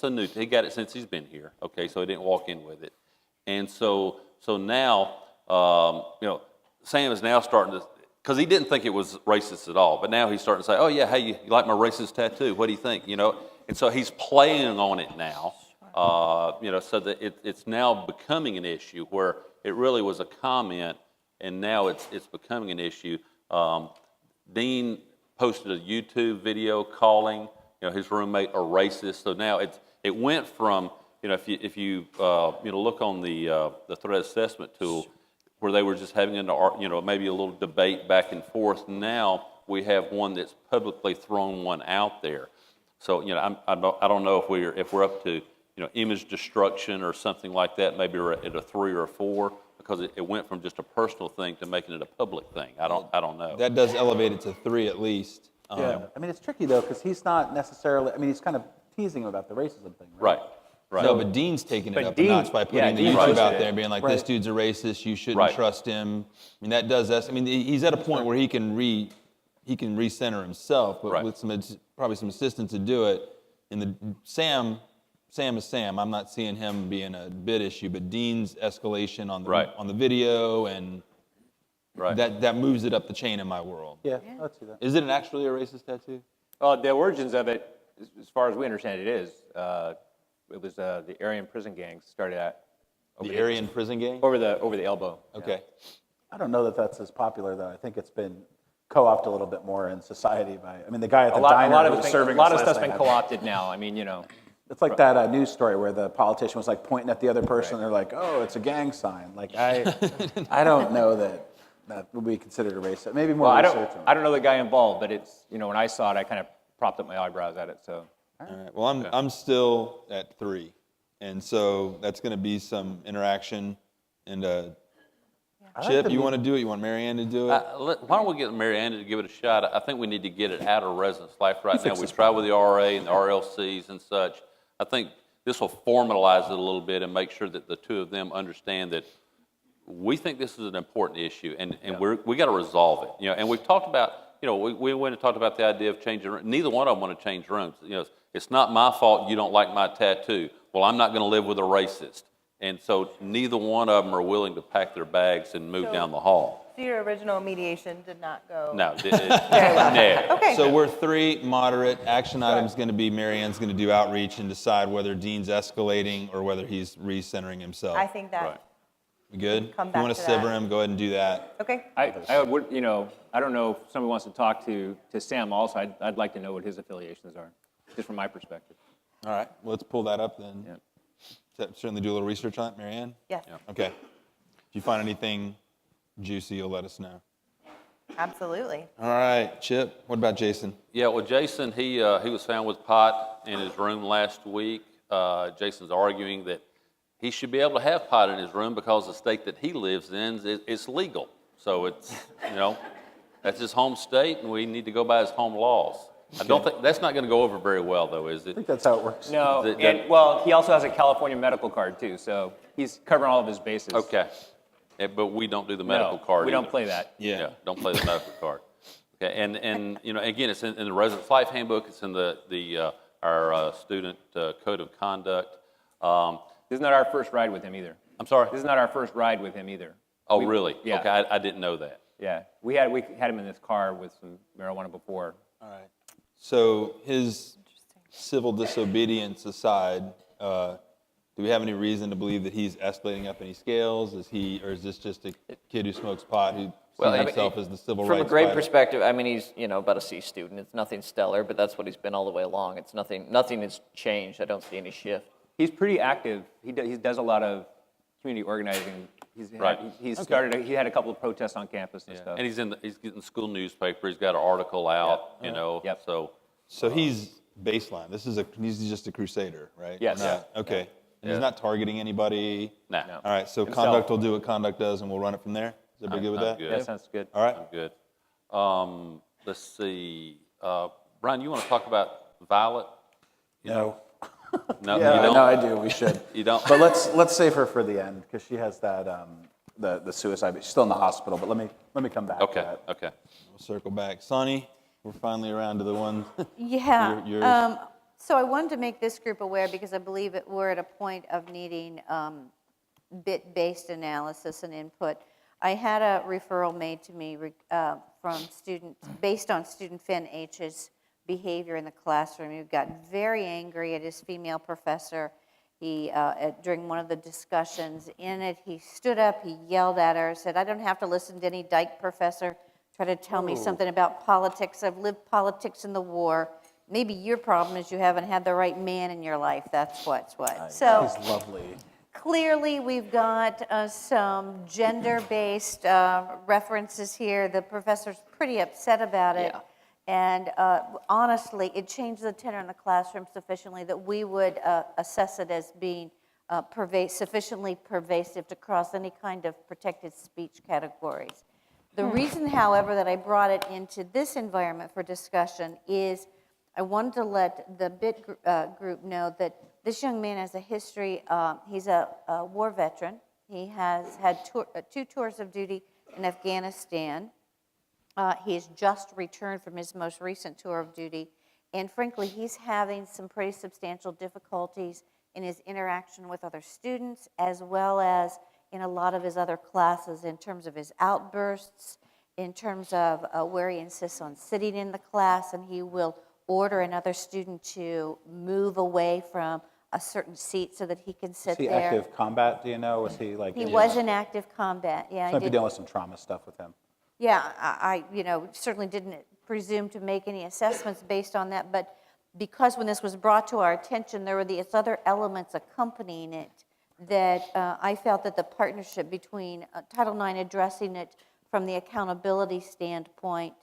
G: a new. He got it since he's been here. Okay, so he didn't walk in with it, and so now Sam is now starting to, because he didn't think it was racist at all, but now he's starting to say, oh yeah, hey, you like my racist tattoo? What do you think? And so he's playing on it now. So that it's now becoming an issue where it really was a comment, and now it's becoming an issue. Dean posted a YouTube video calling his roommate a racist. So now it went from if you look on the threat assessment tool where they were just having maybe a little debate back and forth. Now we have one that's publicly thrown one out there. So I don't know if we're up to image destruction or something like that. Maybe we're at a 3 or a 4. Because it went from just a personal thing to making it a public thing. I don't know.
A: That does elevate it to 3 at least.
B: Yeah. I mean, it's tricky, though, because he's not necessarily, he's kind of teasing about the racism thing, right?
G: Right.
A: No, but Dean's taking it up a
C: Dean-
A: notch by putting the
C: Dean
A: YouTube
C: posted
A: out
C: it.
A: there and being like, this dude's a racist, you shouldn't
G: Right.
A: trust him. I mean, that does us. I mean, he's at a point where he can recenter himself, but
G: Right.
A: with probably some assistance to do it. And Sam is Sam. I'm not seeing him being a bit issue, but Dean's escalation on the
G: Right.
A: on the video and
G: Right.
A: that moves it up the chain in my world.
B: Yeah, let's see that.
A: Is it actually a racist tattoo?
C: Well, the origins of it, as far as we understand it is, it was the Aryan prison gangs started at
A: The Aryan prison gang?
C: over the elbow.
A: Okay.
B: I don't know that that's as popular, though. I think it's been co-opted a little bit more in society by, the guy at the diner who was serving
C: a lot
B: us
C: of
B: last
C: stuff's been
B: night.
C: co-opted now.
B: It's like that news story where the politician was like pointing at the other person. And they're like, "Oh, it's a gang sign." Like I don't know that would be considered a racist. Maybe more
C: Well,
B: research on it.
C: I don't know the guy involved, but it's when I saw it, I kind of propped up my eyebrows at it. So
A: All right. Well, I'm still at 3, and so that's going to be some interaction. And Chip, you want to do it? You want Marianne to do it?
G: Why don't we get Marianne to give it a shot? I think we need to get it out of residence life right now. We try with the RA and the RLCs and such. I think this will formalize it a little bit and make sure that the two of them understand that we think this is an important issue, and we got to resolve it. And we've talked about, we went and talked about the idea of changing rooms. Neither one of them want to change rooms. It's not my fault you don't like my tattoo. Well, I'm not going to live with a racist. And so neither one of them are willing to pack their bags and move down the hall.
E: So your original mediation did not go?
G: No.
E: well. Okay.
A: So we're 3 moderate. Action item's going to be Marianne's going to do outreach and decide whether Dean's escalating or whether he's recentering himself.
E: I think that,
G: Right.
A: We good?
E: Come
A: If you
E: back
A: want to
E: to that.
A: sever him, go ahead and do that.
E: okay.
C: I would, I don't know if somebody wants to talk to Sam also. I'd like to know what his affiliations are, just from my perspective.
A: All right. Well, let's pull that up then.
C: Yeah.
A: Certainly do a little research on it, Marianne?
E: Yes,
A: Okay. If you find anything juicy, you'll let us know.
E: absolutely.
A: All right, Chip, what about Jason?
G: Yeah, well, Jason, he was found with pot in his room last week. Jason's arguing that he should be able to have pot in his room because the state that he lives in, it's legal. So it's, that's his home state, and we need to go by his home laws. I don't think, that's not going to go over very well, though, is
B: I
G: it?
B: think that's how it works.
C: No,
G: That-
C: and, well, he also has a California medical card too, so he's covering all of his bases.
G: Okay. Yeah, but we don't do the medical
C: No,
G: card
C: we don't
G: either.
C: play that.
G: Yeah, don't play the medical card. Okay, and again, it's in the Residence Life Handbook, it's in our student code of conduct.
C: This is not our first ride with him either.
G: I'm sorry?
C: This is not our first ride with him either.
G: Oh, really?
C: Yeah.
G: Okay, I didn't know that.
C: Yeah, we had him in this car with some marijuana before.
A: All right. So his civil disobedience aside, do we have any reason to believe that he's escalating up any scales? Or is this just a kid who smokes pot who sees himself as the civil rights
D: From a grade
A: fighter?
D: perspective, I mean, he's, about a C student. It's nothing stellar, but that's what he's been all the way along. It's nothing has changed. I don't see any shift.
C: He's pretty active. He does a lot of community organizing.
G: Right.
C: He had a couple of protests on campus and
G: Yeah.
C: stuff.
G: And he's getting the school newspaper, he's got an article out,
C: Yep.
G: so.
A: So he's baseline. He's just a crusader, right?
C: Yes.
A: We're not- okay. And he's not targeting anybody?
G: Nah.
C: No.
A: All right, so
C: Himself.
A: conduct will do what conduct does, and we'll run it from there? Is everybody good with
G: I'm
A: that?
G: good.
C: That sounds good.
A: All right.
G: I'm good. Let's see. Brian, you want to talk about Violet?
B: No.
G: No, you
B: Yeah,
G: don't?
B: no, I do. We should.
G: You don't?
B: But let's save her for the end because she has that the suicide. But she's still in the hospital. But let me come back.
G: Okay,
B: To that.
G: okay.
A: We'll circle back. Sonny, we're finally around to the one.
F: Yeah.
A: Yours.
F: So I wanted to make this group aware because I believe we're at a point of needing bit-based analysis and input. I had a referral made to me from students based on student Finn H's behavior in the classroom. He got very angry at his female professor. He, during one of the discussions in it, he stood up, he yelled at her, said, "I don't have to listen to any dyke professor try to tell me something about politics. I've lived politics in the war. Maybe your problem is you haven't had the right man in your life. That's what's what." So
B: He's lovely.
F: clearly, we've got some gender-based references here. The professor's pretty upset about it.
D: Yeah.
F: And honestly, it changed the tenor in the classroom sufficiently that we would assess it as being sufficiently pervasive to cross any kind of protected speech categories. The reason, however, that I brought it into this environment for discussion is I wanted to let the BIT group know that this young man has a history. He's a war veteran. He has had 2 tours of duty in Afghanistan. He has just returned from his most recent tour of duty. And frankly, he's having some pretty substantial difficulties in his interaction with other students, as well as in a lot of his other classes in terms of his outbursts, in terms of where he insists on sitting in the class, and he will order another student to move away from a certain seat so that he can sit
B: Is he
F: there.
B: active combat? Do you know? Was he like?
F: He was in active combat, yeah. I
B: Might be
F: did-
B: dealing with some trauma stuff with him.
F: Yeah, I certainly didn't presume to make any assessments based on that, but because when this was brought to our attention, there were these other elements accompanying it that I felt that the partnership between Title IX addressing it from the accountability standpoint,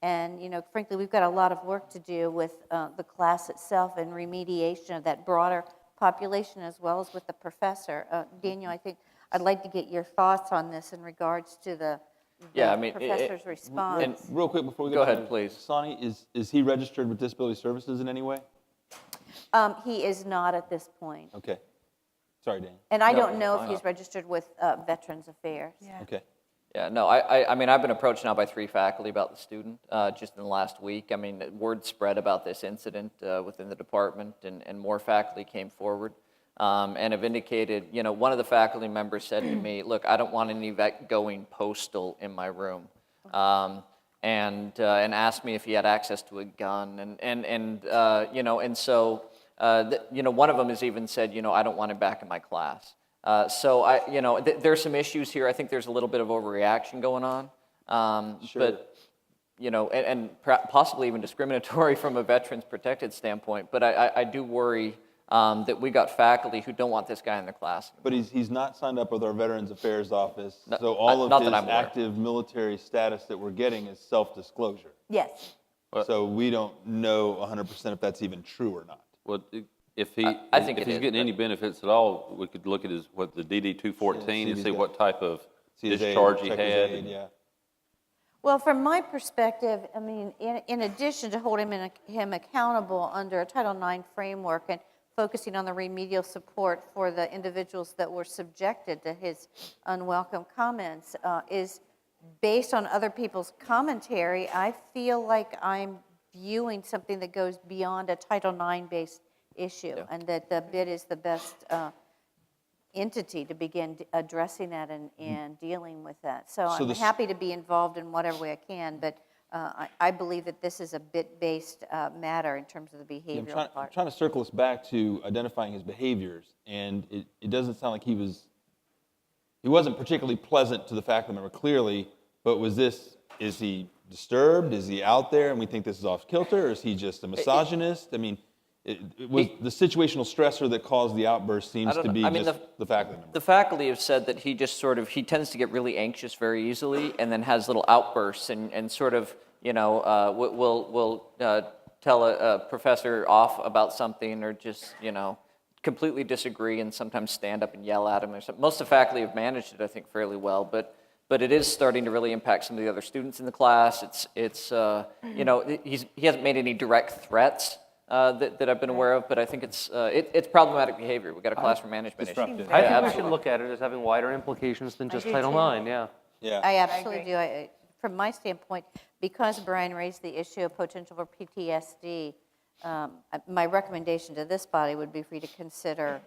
F: and frankly, we've got a lot of work to do with the class itself and remediation of that broader population as well as with the professor. Daniel, I think I'd like to get your thoughts on this in regards to the
D: Yeah, I mean,
F: professor's response.
D: and-
A: Real quick before we
D: Go
A: to
D: ahead, please.
A: Sonny, is he registered with Disability Services in any way?
F: He is not at this point.
A: Okay. Sorry, Dan.
F: And I
D: No,
F: don't know if
D: fine.
F: he's registered with Veterans Affairs.
E: Yeah.
A: Okay.
D: Yeah, no, I mean, I've been approached now by 3 faculty about the student just in the last week. I mean, word spread about this incident within the department, and more faculty came forward and have indicated, one of the faculty members said to me, "Look, I don't want any vet going postal in my room," and asked me if he had access to a gun, and so one of them has even said, "I don't want him back in my class." So there's some issues here. I think there's a little bit of overreaction going on.
A: Sure.
D: But, and possibly even discriminatory from a veterans protected standpoint. But I do worry that we got faculty who don't want this guy in their class.
A: But he's not signed up with our Veterans Affairs office,
D: No,
A: so all
D: not
A: of his
D: that I'm aware.
A: active military status that we're getting is self-disclosure.
F: Yes.
A: So we don't know 100% if that's even true or not.
G: Well, If
D: I think
G: if
D: it
G: he's
D: is,
G: getting
D: but-
G: any benefits at all, we could look at the DD 214 and
A: he's
G: see
A: got-
G: what type of
A: See his aid,
G: discharge he
A: check his
G: had.
A: aid, yeah.
F: Well, from my perspective, I mean, in addition to holding him accountable under a Title IX framework and focusing on the remedial support for the individuals that were subjected to his unwelcome comments, is based on other people's commentary, I feel like I'm viewing something that goes beyond a Title IX-based issue, and that the BID is the best entity to begin addressing that and dealing with that. So I'm happy to be involved in whatever way I can, but I believe that this is a bit-based matter in terms of the behavioral
A: I'm
F: part.
A: trying to circle us back to identifying his behaviors, and it doesn't sound like he wasn't particularly pleasant to the faculty member, clearly, but is he disturbed? Is he out there and we think this is off kilter, or is he just a misogynist? I mean, it was the situational stressor that caused the outburst seems to be just the faculty member.
D: The faculty have said that he just sort of, he tends to get really anxious very easily and then has little outbursts and sort of, will tell a professor off about something or just, completely disagree and sometimes stand up and yell at him or something. Most of the faculty have managed it, I think, fairly well, but it is starting to really impact some of the other students in the class. He hasn't made any direct threats that I've been aware of, but I think it's problematic behavior. We've got a classroom management issue.
H: I think we should look at it as having wider implications than just
F: do
H: Title
F: too.
H: IX, yeah.
A: Yeah.
F: I absolutely do. From my standpoint, because Brian raised the issue of potential for PTSD, my recommendation to this body would be for you to consider,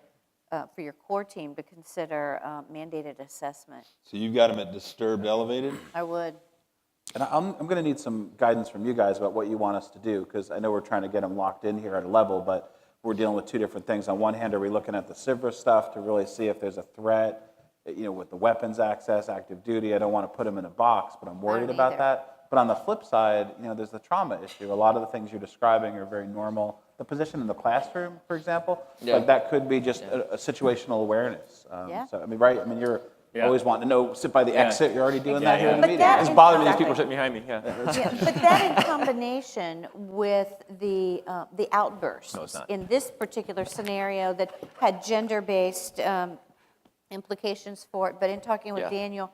F: for your core team, to consider mandated assessment.
A: So you've got him at disturbed elevated?
F: I would.
B: And I'm going to need some guidance from you guys about what you want us to do, because I know we're trying to get them locked in here at a level, but we're dealing with two different things. On one hand, are we looking at the SIVRA stuff to really see if there's a threat, with the weapons access, active duty? I don't want to put them in a box, but I'm worried about
F: either.
B: that. But on the flip side, there's the trauma issue. A lot of the things you're describing are very normal. The position in the classroom, for example, like that could be just a situational awareness.
F: Yeah.
B: So, right? You're always wanting to know, sit by the exit. You're already doing that here in the
F: But
B: meeting.
F: that
C: It's
F: is
C: bothering me these
F: exactly-
C: people sitting behind me, yeah.
F: Yeah, but that in combination with the outbursts in this particular scenario that had gender-based implications for it, but in talking with Daniel,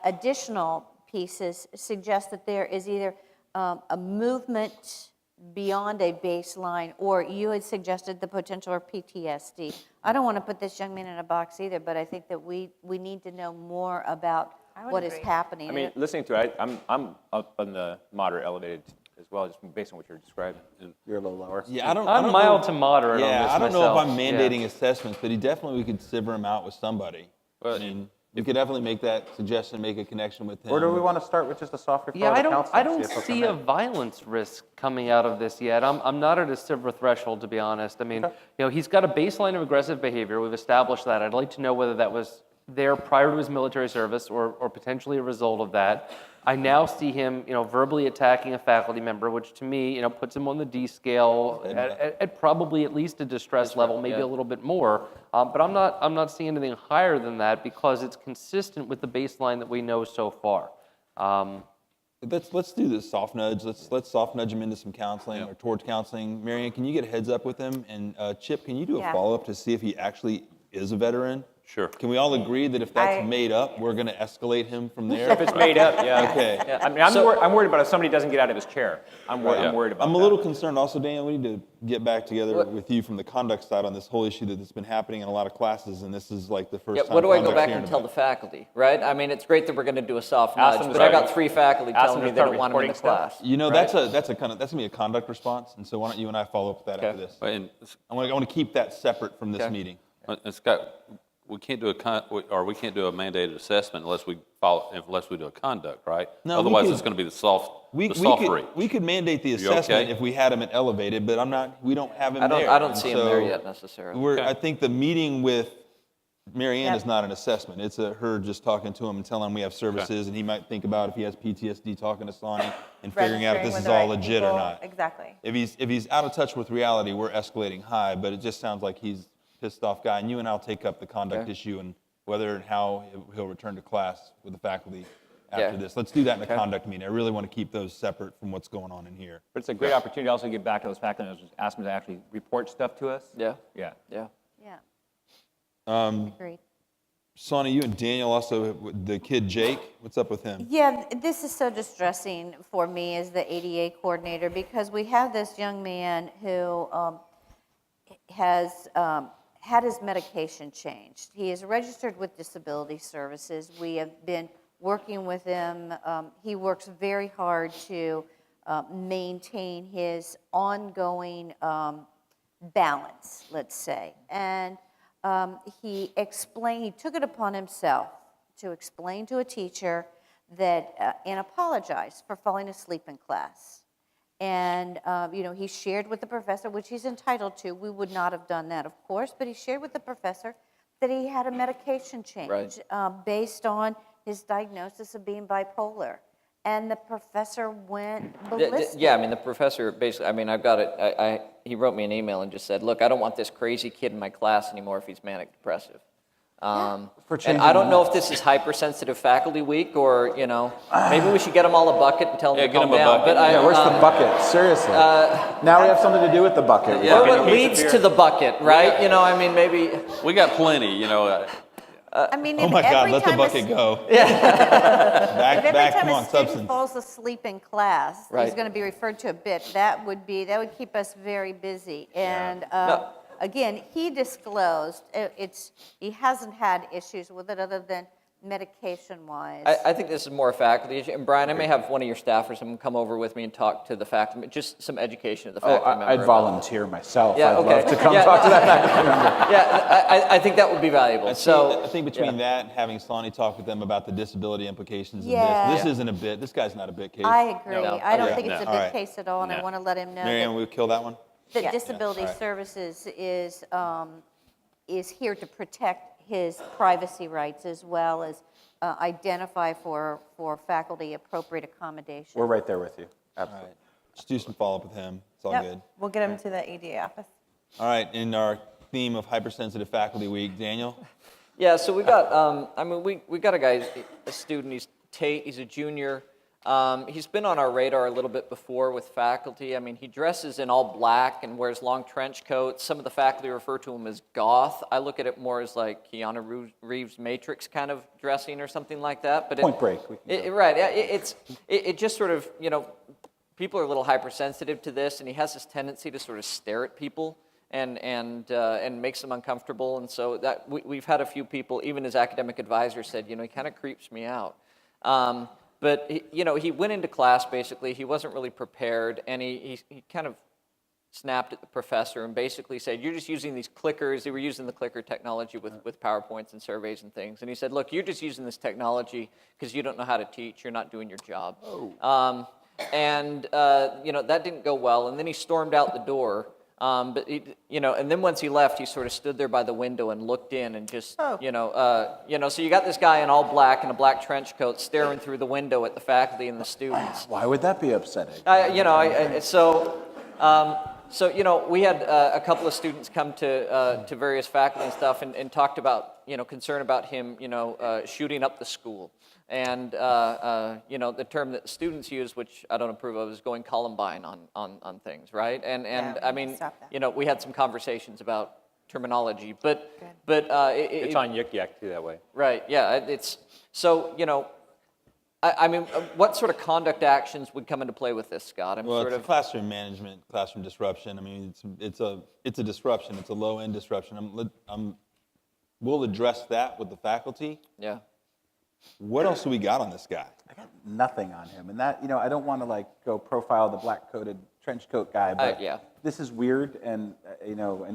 F: additional pieces suggest that there is either a movement beyond a baseline, or you had suggested the potential for PTSD. I don't want to put this young man in a box either, but I think that we need to know more about
E: I would
F: what is
E: agree.
F: happening.
C: I mean, listening to it, I'm up on the moderate elevated as well, just based on what you're describing.
B: You're a little lower.
A: Yeah, I don't
H: I'm
A: know.
H: mild to moderate on
A: Yeah,
H: this
A: I don't know if
H: myself.
A: I'm
H: Yeah.
A: mandating assessments, but we could SIVR him out with somebody.
G: Well,
A: I mean, we could definitely make that suggestion, make a connection with him.
B: Or do we want to start with just a soft referral
H: Yeah,
B: to
H: I don't
B: counseling? if
H: see a violence risk coming out of this yet. I'm not at a SIVRA threshold, to be honest. I mean, he's got a baseline of aggressive behavior. We've established that. I'd like to know whether that was there prior to his military service or potentially a result of that. I now see him, verbally attacking a faculty member, which to me, puts him on the D scale at probably at least a distress level, maybe a little bit more. But I'm not seeing anything higher than that because it's consistent with the baseline that we know so far.
A: Let's do this soft nudge. Let's soft nudge him into some counseling or towards counseling. Marianne, can you get a heads up with him? And Chip, can you do a follow up to see if he actually is a veteran?
G: Sure.
A: Can we all agree that if that's made up, we're going to escalate him from there?
C: If it's made up, yeah.
A: Okay.
C: Yeah, I mean, I'm worried about if somebody doesn't get out of his chair. I'm worried about
A: I'm
C: that.
A: a little concerned also, Daniel, we need to get back together with you from the conduct side on this whole issue that's been happening in a lot of classes, and this is like the first time.
D: What do I go
A: conduct's
D: back
A: hearing
D: and tell
A: about
D: the faculty, right? I mean, it's great that we're going to do a soft
C: Ask
D: nudge,
C: them to
D: but I
C: start-
D: got 3 faculty
C: ask
D: telling
C: them
D: me
C: to
D: they
C: start
D: don't want him in the
C: reporting
D: class.
A: it. You know, that's gonna be a conduct response, and so why don't you and I follow up with that after this?
G: And
A: I want to keep that separate from this meeting.
G: Scott, we can't do a mandated assessment unless we do a conduct, right?
A: No, we
G: Otherwise,
A: could-
G: it's going to be the soft reach.
A: We could mandate the
G: You
A: assessment
G: okay?
A: if we had him at elevated, but we don't have him there.
D: I don't
A: And
D: see him there
A: so
D: yet necessarily.
A: I think the meeting with Marianne is not an assessment. It's her just talking to him and telling him we have services, and he might think about if he has PTSD, talking to Sonny and figuring out if
E: Registering
A: this
E: with
A: is
E: the
A: all
E: right
A: legit or
E: people.
A: not.
E: Exactly.
A: If he's out of touch with reality, we're escalating high, but it just sounds like he's a pissed off guy, and you and I'll take up the conduct issue and whether and how he'll return to class with the faculty after
C: Yeah.
A: this. Let's do that in the conduct meeting. I really want to keep those separate from what's going on in here.
C: But it's a great opportunity to also get back to those faculty and ask them to actually report stuff to us.
D: Yeah,
C: Yeah.
D: yeah.
F: Yeah,
A: Um,
F: agreed.
A: Sonny, you and Daniel also, the kid Jake, what's up with him?
F: Yeah, this is so distressing for me as the ADA coordinator because we have this young man who has had his medication changed. He is registered with Disability Services. We have been working with him. He works very hard to maintain his ongoing balance, let's say. And he took it upon himself to explain to a teacher that, and apologize for falling asleep in class. And, he shared with the professor, which he's entitled to. We would not have done that, of course, but he shared with the professor that he had a medication change based on his diagnosis of being bipolar. And the professor went ballistic.
D: Yeah, I mean, the professor basically, I mean, I've got it, he wrote me an email and just said, look, I don't want this crazy kid in my class anymore if he's manic depressive.
B: For
D: And
B: changing
D: I don't know if
B: minds.
D: this is hypersensitive faculty week or, maybe we should get them all a bucket and tell them
G: Yeah,
D: to
G: get
D: calm
G: 'em a
D: down.
G: bucket.
D: But
B: Yeah, where's the bucket? Seriously. Now we have something to do with the bucket.
D: or what leads to the bucket, right? I mean, maybe.
G: We got plenty,
F: I mean,
A: Oh
F: if
A: my God,
F: every
A: let the
F: time a
A: bucket go. Yeah.
F: If
A: Back,
F: every
A: back,
F: time
A: come
F: a
A: on,
F: student
A: substance.
F: falls asleep in class,
D: Right.
F: he's going to be referred to a bit, that would keep us very busy. And
D: No.
F: again, he disclosed, he hasn't had issues with it other than medication-wise.
D: I think this is more a faculty issue. And Brian, I may have one of your staffers come over with me and talk to the faculty, just some education of the faculty member.
B: I'd
D: about
B: volunteer myself.
D: Yeah,
B: I'd
D: okay.
B: love to come
D: Yeah.
B: talk to that faculty member.
D: it. Yeah, I think that would be valuable.
A: I think between
D: yeah.
A: that and having Sonny talk with them about the disability implications
F: Yeah.
A: of this isn't a bit, this guy's not a bit case.
F: I agree.
D: No.
F: I don't
A: Okay.
F: think it's a
A: No.
F: big
A: All right.
F: case at all, and I
G: No.
F: want to let him know
A: Marianne, we'll kill that one?
F: that
E: Yeah.
F: Disability
A: Yeah, all right.
F: Services is here to protect his privacy rights as well as identify for faculty appropriate accommodation.
B: We're right there with you.
A: All
B: Absolutely.
A: right. Just do some follow-up with him. It's all
E: Yep,
A: good.
E: we'll get them to the ADA office.
A: All right, in our theme of hypersensitive faculty week, Daniel?
D: Yeah, so we got, we got a guy, a student, he's Tate, he's a junior. He's been on our radar a little bit before with faculty. I mean, he dresses in all black and wears long trench coats. Some of the faculty refer to him as goth. I look at it more as like Keanu Reeves Matrix kind of dressing or something like that. But
B: Point Break. We can go.
D: Right, it just sort of, people are a little hypersensitive to this, and he has this tendency to sort of stare at people and makes them uncomfortable. And so that we've had a few people, even his academic advisor said, he kind of creeps me out. But he went into class basically. He wasn't really prepared, and he kind of snapped at the professor and basically said, "You're just using these clickers." They were using the clicker technology with PowerPoints and surveys and things. And he said, "Look, you're just using this technology because you don't know how to teach. You're not doing your job." Oh. That didn't go well. And then he stormed out the door. But and then once he left, he sort of stood there by the window and looked in and just, so you got this guy in all black and a black trench coat staring through the window at the faculty and the students.
B: Why would that be upsetting?
D: We had a couple of students come to various faculty and stuff and talked about, concern about him, shooting up the school. And, the term that students use, which I don't approve of, is going Columbine on things, right? And
E: Yeah,
D: I
E: we need
D: mean,
E: to stop that.
D: we had some conversations about terminology, but
C: It's on Yik Yak too that way.
D: right, yeah, it's, so, what sort of conduct actions would come into play with this, Scott? I'm
A: Well,
D: sort
A: it's
D: of,
A: classroom management, classroom disruption. I mean, it's a disruption. It's a low-end disruption. We'll address that with the faculty.
D: yeah.
A: What else do we got on this guy?
B: I got nothing on him. And that, I don't want to go profile the black-coated trench coat guy, but
D: yeah.
B: this is weird. And, I know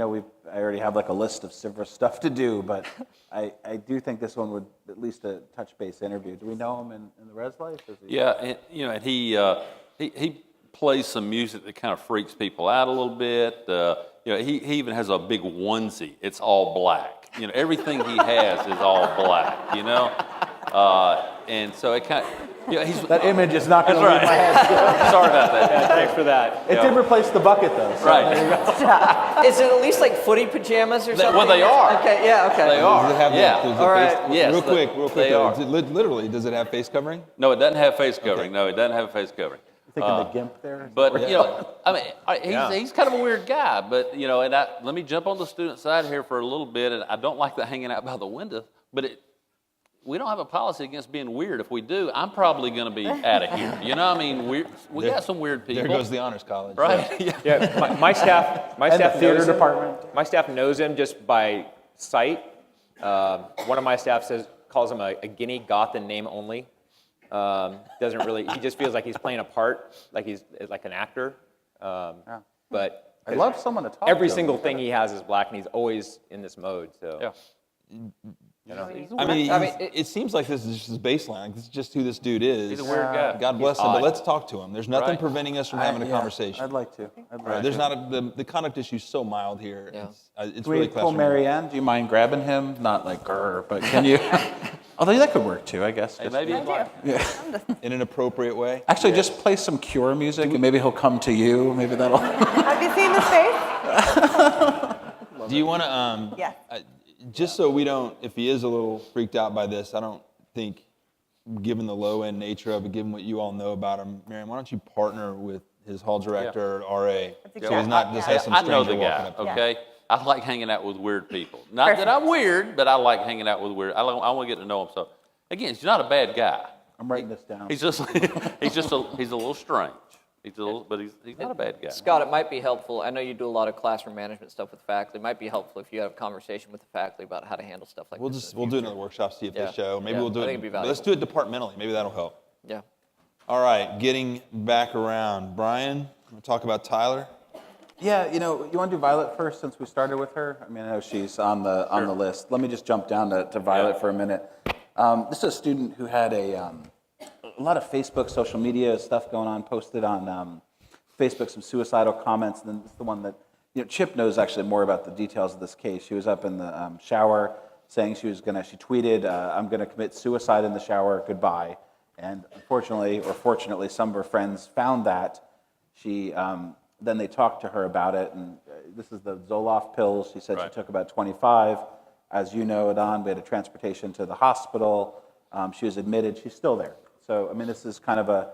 B: I already have a list of severe stuff to do, but I do think this one would at least a touch base interview. Do we know him in the res life? Is he...
G: Yeah, and he plays some music that kind of freaks people out a little bit. He even has a big onesie. It's all black. Everything he has is all black. And so it kind of, Yeah, he's,
B: That image is not going to
G: That's
B: leave my head.
G: sorry about that.
C: Yeah, thanks for that.
B: It did replace the bucket, though. So
G: Right.
B: there you go.
D: Is it at least like footy pajamas or something?
G: Well, they are.
D: Okay, yeah, okay.
G: They are.
A: Does it have
G: Yeah.
A: does it
D: All right.
A: face-
G: Yes,
A: real quick,
G: they
A: though,
G: are.
A: is it literally, does it have face covering?
G: No, it doesn't have face covering. No, it doesn't have a face covering.
B: Thinking the GIMP there?
G: But I mean,
C: Yeah.
G: he's kind of a weird guy. But and let me jump on the student side here for a little bit. And I don't like the hanging out by the window. But we don't have a policy against being weird. If we do, I'm probably going to be out of here. You know, I mean, we got some weird people.
A: There goes the honors college.
G: right. Yeah.
C: Yeah, my staff,
B: And the theater
C: knows him.
B: department.
C: My staff knows him just by sight. One of my staff calls him a guinea goth in name only. Doesn't really. He just feels like he's playing a part, like he's like an actor. But
B: I'd love someone to talk
C: every
B: to him.
C: single thing he has is black, and he's always in this mode. So
G: Yeah.
A: I mean,
D: I mean,
A: it seems like this is just his baseline. Like, this is just who this dude is.
G: He's a weird guy.
A: God bless him,
C: odd.
A: but let's talk to him. There's nothing
G: Right.
A: preventing us from having a
B: Yeah,
A: conversation.
B: I'd like to.
A: Right, there's not the conduct issue's so mild here.
D: Yeah.
A: It's
B: Can we
A: really
B: pull
A: classroom.
B: Marianne? Do you mind grabbing him? Not like grr, but can you? Although that could work too, I guess.
G: Hey,
B: Just-
G: maybe he's like,
A: in an appropriate way.
B: Actually, just play some Cure music, and maybe he'll come to you. Maybe that'll.
E: Have you seen the face?
A: Do you want to?
E: Yes.
A: Just so we don't, if he is a little freaked out by this, I don't think, given the low end nature of it, given what you all know about him, Marianne, why don't you partner with his hall director, RA, so he's not just has some
G: I know
A: stranger
G: the
A: walking
G: guy.
A: up to him.
G: Okay. I like hanging out with weird people. Not that I'm weird, but I like hanging out with weird. I want to get to know him. So again, he's not a bad guy.
B: I'm writing this down.
G: He's just he's a little strange. But he's not a bad guy.
D: Scott, it might be helpful. I know you do a lot of classroom management stuff with faculty. It might be helpful if you have a conversation with the faculty about how to handle stuff like this.
A: We'll do another workshop, see if
D: Yeah.
A: they show. Maybe
D: Yeah.
A: we'll do
D: I
A: it.
D: think it'd be
A: Let's do it departmentally. Maybe that'll help.
D: Yeah.
A: All right, getting back around. Brian, we'll talk about Tyler.
B: Yeah, you want to do Violet first since we started with her? I mean, I know she's on the list. Let me just jump down to Violet for a minute. This is a student who had a lot of Facebook, social media stuff going on, posted on Facebook some suicidal comments. And then it's the one that, Chip knows actually more about the details of this case. She was up in the shower saying she tweeted, I'm going to commit suicide in the shower, goodbye. And unfortunately, or fortunately, some of her friends found that. Then they talked to her about it, and this is the Zoloft pills. She said she took about 25. As you know, Adon, we had a transportation to the hospital. She was admitted. She's still there. So, I mean, this is kind of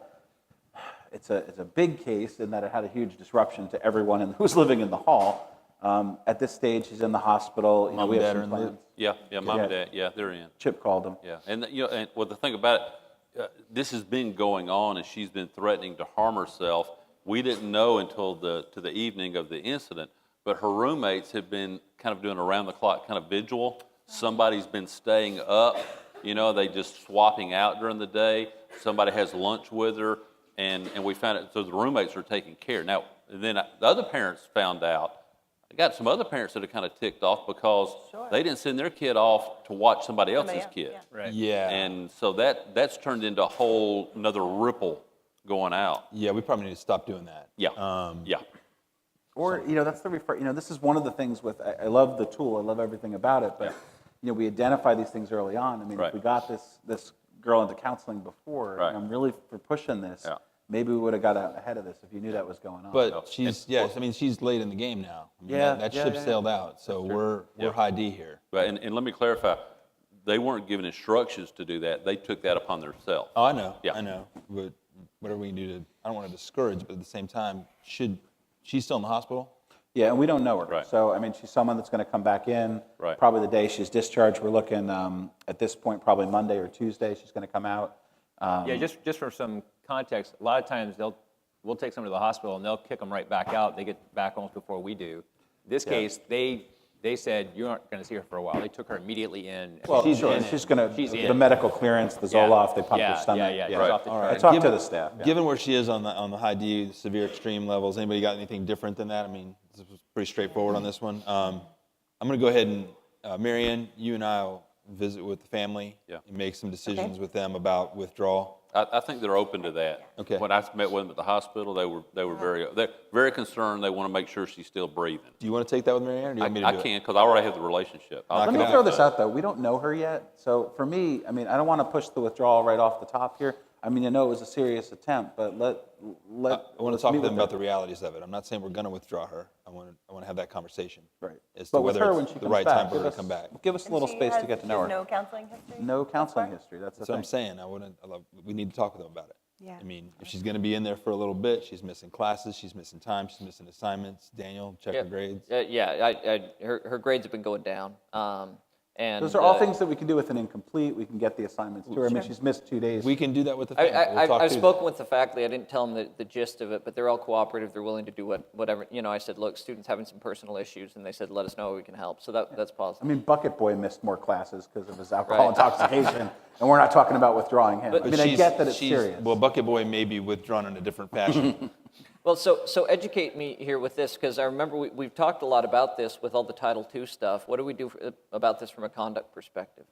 B: it's a big case in that it had a huge disruption to everyone who's living in the hall. At this stage, she's in the hospital.
A: Mom
B: We
A: and
B: have
A: dad are
B: some
A: in the
B: plans.
G: Yeah, mom and dad, they're in.
B: Chip called them.
G: Yeah, and and the thing about it, this has been going on, and she's been threatening to harm herself. We didn't know until to the evening of the incident, but her roommates have been kind of doing around the clock kind of vigil. Somebody's been staying up. They just swapping out during the day. Somebody has lunch with her, and we found it. So the roommates are taking care. Now, then the other parents found out. I got some other parents that are kind of ticked off because they didn't send their kid off to watch somebody else's kid.
E: Yeah.
C: right.
A: Yeah.
G: And so that's turned into a whole another ripple going out.
A: Yeah, we probably need to stop doing that.
G: Yeah. Yeah.
B: Or, that's the refer. This is one of the things with, I love the tool, I love everything about it, but, we identify these things early on. I mean,
G: Right.
B: if we got this girl into counseling before,
G: Right.
B: and I'm really for pushing this,
G: Yeah.
B: maybe we would have got out ahead of this if you knew that was going on.
A: But she's she's late in the game now. I mean,
B: Yeah,
A: that
B: yeah,
A: ship
B: yeah.
A: sailed out. So we're high D here.
G: But and let me clarify, they weren't given instructions to do that. They took that upon themselves.
A: Oh, I know.
G: Yeah.
A: I know. But whatever we can do to, I don't want to discourage, but at the same time, she's still in the hospital?
B: Yeah, and we don't know her.
G: Right.
B: So, I mean, she's someone that's going to come back in.
G: Right.
B: Probably the day she's discharged. We're looking, at this point, probably Monday or Tuesday, she's going to come out.
C: Yeah, just for some context, a lot of times we'll take someone to the hospital and they'll kick them right back out. They get back almost before we do. This case, they said you aren't going to see her for a while. They took her immediately in.
B: Well,
C: She's
B: sure,
C: in.
B: she's going to,
C: She's
B: the
C: in.
B: medical clearance, the
C: Yeah.
B: Zoloft, they pump
C: Yeah,
B: her stomach.
C: yeah, yeah.
G: Right.
C: She's off the
A: All
C: chart.
B: I talked to the staff.
A: Given where she is on the high D, severe extreme levels, anybody got anything different than that? I mean, this was pretty straightforward on this one. I'm going to go ahead and, Marianne, you and I will visit with the family and make some decisions with them about withdrawal.
G: I think they're open to that.
A: Okay.
G: When I met with them at the hospital, they're very concerned. They want to make sure she's still breathing.
A: Do you want to take that with Marianne, or do you want me to
G: I
A: do it?
G: can because I already have the relationship.
B: Let me
A: it out.
B: throw this out, though. We don't know her yet. So for me, I mean, I don't want to push the withdrawal right off the top here. I mean, I know it was a serious attempt, but
A: I want to
B: let's
A: talk to
B: meet
A: them
B: with
A: about
B: her.
A: the realities of it. I'm not saying we're going to withdraw her. I want to have that conversation.
B: Right.
A: As to
B: But with
A: whether
B: her, when
A: it's
B: she
A: the
B: comes
A: right
B: back,
A: time for her to come back.
B: give us a little space to get to know her.
E: No counseling history?
B: No counseling
E: far?
B: history, that's the
A: That's what I'm
B: thing.
A: saying. We need to talk with them about it.
E: Yeah.
A: I mean, if she's going to be in there for a little bit, she's missing classes, she's missing time, she's missing assignments. Daniel, check her grades.
D: Her grades have been going down. And
B: Those are all things that we can do with an incomplete, we can get the assignments to her. I mean, she's missed 2 days.
A: We can do that with the family. We'll talk
D: I've
A: through
D: spoken with the faculty. I didn't tell them the gist of it, but they're all cooperative. They're willing to do whatever. You know, I said, look, students having some personal issues, and they said, let us know how we can help. So that's
B: I
D: positive.
B: mean, Bucket Boy missed more classes because of his alcohol intoxication, and we're not talking about withdrawing him. I mean, I get that it's serious.
A: Well, Bucket Boy may be withdrawn in a different fashion.
D: Well, so educate me here with this, because I remember we've talked a lot about this with all the Title II stuff. What do we do about this from a conduct perspective?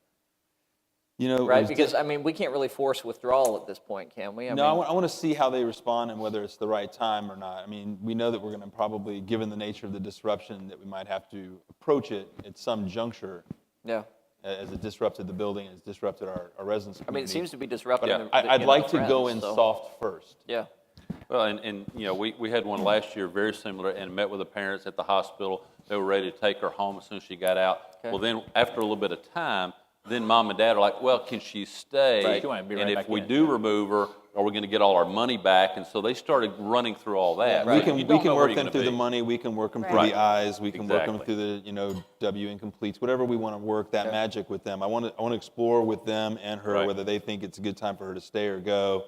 A: You know,
D: Right? Because, I mean, we can't really force withdrawal at this point, can we?
A: I want to see how they respond and whether it's the right time or not. I mean, we know that we're going to probably, given the nature of the disruption, that we might have to approach it at some juncture.
D: Yeah.
A: As it disrupted the building, it's disrupted our residents'
D: I mean, it
A: community.
D: seems to be disrupting
A: But I'd like to go in
D: so.
A: soft first.
D: Yeah.
G: Well, and you know, we had one last year very similar and met with the parents at the hospital. They were ready to take her home as soon as she got out.
D: Okay.
G: Well, then after a little bit of time, then mom and dad are like, well, can she stay?
C: Right. She wanted to be right
G: And
C: back
G: if we
C: in.
G: do remove her, are we going to get all our money back? And so they started running through all that.
A: We
G: So
A: can
G: you don't know where
A: work
G: you're
A: them
G: gonna
A: through the
G: be.
A: money. We can work them through
G: Right.
A: the eyes. We can work them
G: Exactly.
A: through the W incompletes. Whatever we want to work that magic with them. I want to explore with them and her
G: Right.
A: whether they think it's a good time for her to stay or go,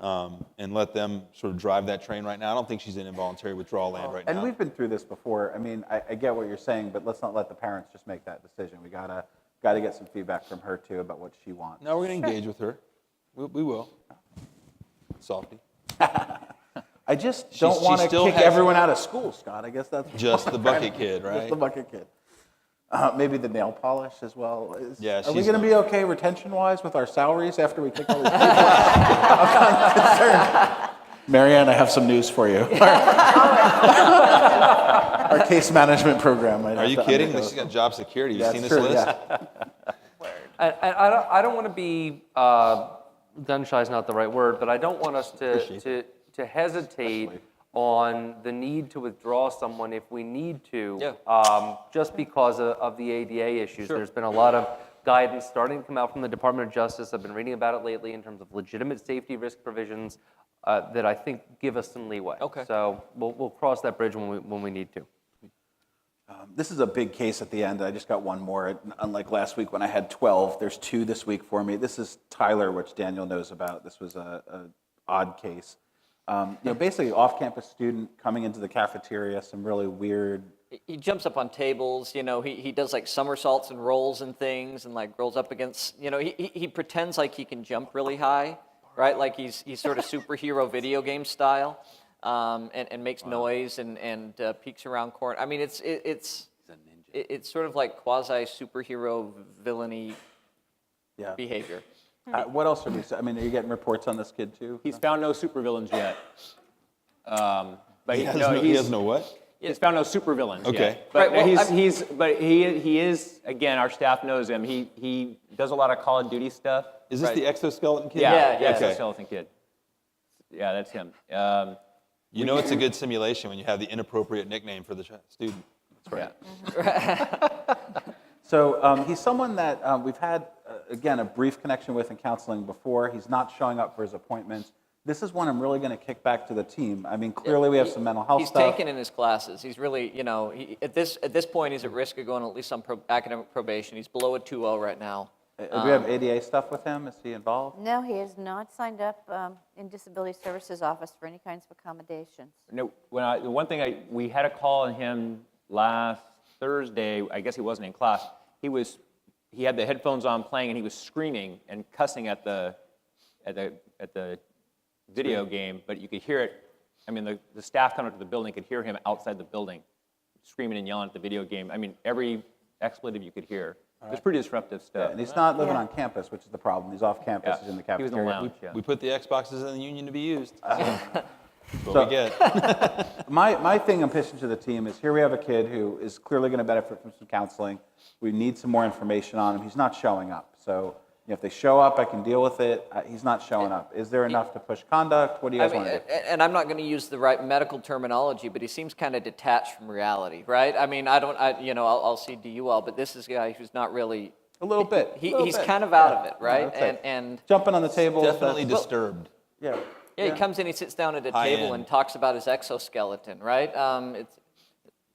A: and let them sort of drive that train right now. I don't think she's in involuntary withdrawal land right now.
B: And we've been through this before. I mean, I get what you're saying, but let's not let the parents just make that decision. We gotta get some feedback from her too about what she wants.
A: No, we're going to engage with her. We will. Softy.
B: I just don't want to
A: still
B: kick
A: has-
B: everyone out of school, Scott. I guess that's
A: Just the bucket kid, right?
B: Just the bucket kid. Maybe the nail polish as well.
A: Yeah,
B: Are we
A: she's
B: going to be okay retention-wise with our salaries after we kick all these people out? I'm kind of concerned. Marianne, I have some news for you. Our case management program. might
A: Are
B: have
A: you
B: to
A: kidding?
B: undergo-
A: She's got job security. You've
B: Yeah,
A: seen
B: it's
A: this
B: true,
A: list?
B: yeah.
H: I don't want to be, gun shy is not the right word, but I don't want us to hesitate
B: Especially.
H: on the need to withdraw someone if we need to,
D: Yeah.
H: just because of the ADA issues. There's been a lot of guidance starting to come out from the Department of Justice. I've been reading about it lately in terms of legitimate safety risk provisions that I think give us some leeway.
D: Okay.
H: So we'll cross that bridge when we need to.
B: This is a big case at the end. I just got one more. Unlike last week when I had 12, there's 2 this week for me. This is Tyler, which Daniel knows about. This was a odd case. Basically, off-campus student coming into the cafeteria, some really weird.
D: He jumps up on tables, he does like somersaults and rolls and things and like rolls up against, he pretends like he can jump really high, right? Like he's sort of superhero video game style, and makes noise and peeks around corner. I mean, it's sort of like quasi superhero villainy
B: Yeah.
D: behavior.
B: What else are we? I mean, are you getting reports on this kid too?
C: He's found no supervillains yet. But
A: He has no what?
C: He's found no supervillains
A: Okay.
C: yet. But
D: Right, well,
C: he is, again, our staff knows him. He does a lot of Call of Duty stuff.
A: Is this the exoskeleton kid?
C: Yeah,
D: yeah.
C: it's
A: Okay.
C: a skeleton kid. Yeah, that's him.
A: You know it's a good simulation when you have the inappropriate nickname for the student.
C: That's right.
B: So he's someone that we've had, again, a brief connection with in counseling before. He's not showing up for his appointments. This is one I'm really going to kick back to the team. I mean, clearly we have some mental health
D: He's
B: stuff.
D: taken in his classes. He's really, at this point, he's at risk of going at least on academic probation. He's below a 2.0 right now.
B: Do we have ADA stuff with him? Is he involved?
F: No, he is not signed up in Disability Services Office for any kinds of accommodations.
C: No, the one thing we had a call on him last Thursday. I guess he wasn't in class. He had the headphones on playing, and he was screaming and cussing at the video game. But you could hear it. I mean, the staff coming up to the building could hear him outside the building, screaming and yelling at the video game. I mean, every expletive you could hear. It was pretty disruptive stuff.
B: And he's not living
F: Yeah.
B: on campus, which is the problem. He's off campus.
C: Yeah.
B: He's in the
C: He was
B: cafeteria.
C: in the lounge. Yeah.
A: We put the Xboxes in the union to be used. That's what
B: So-
A: we get.
B: My thing I'm pitching to the team is here we have a kid who is clearly going to benefit from some counseling. We need some more information on him. He's not showing up. So if they show up, I can deal with it. He's not showing up. Is there enough to push conduct? What do you guys want to do?
D: And I'm not going to use the right medical terminology, but he seems kind of detached from reality, right? I mean, I'll see DUL, but this is a guy who's not really.
B: A little bit.
D: He's kind of out of it, right?
B: Okay.
D: And
B: Jumping on the table.
A: Definitely
B: that's-
A: disturbed.
B: Yeah.
D: yeah, he comes in, he sits down at a
A: High
D: table
A: end.
D: and talks about his exoskeleton, right?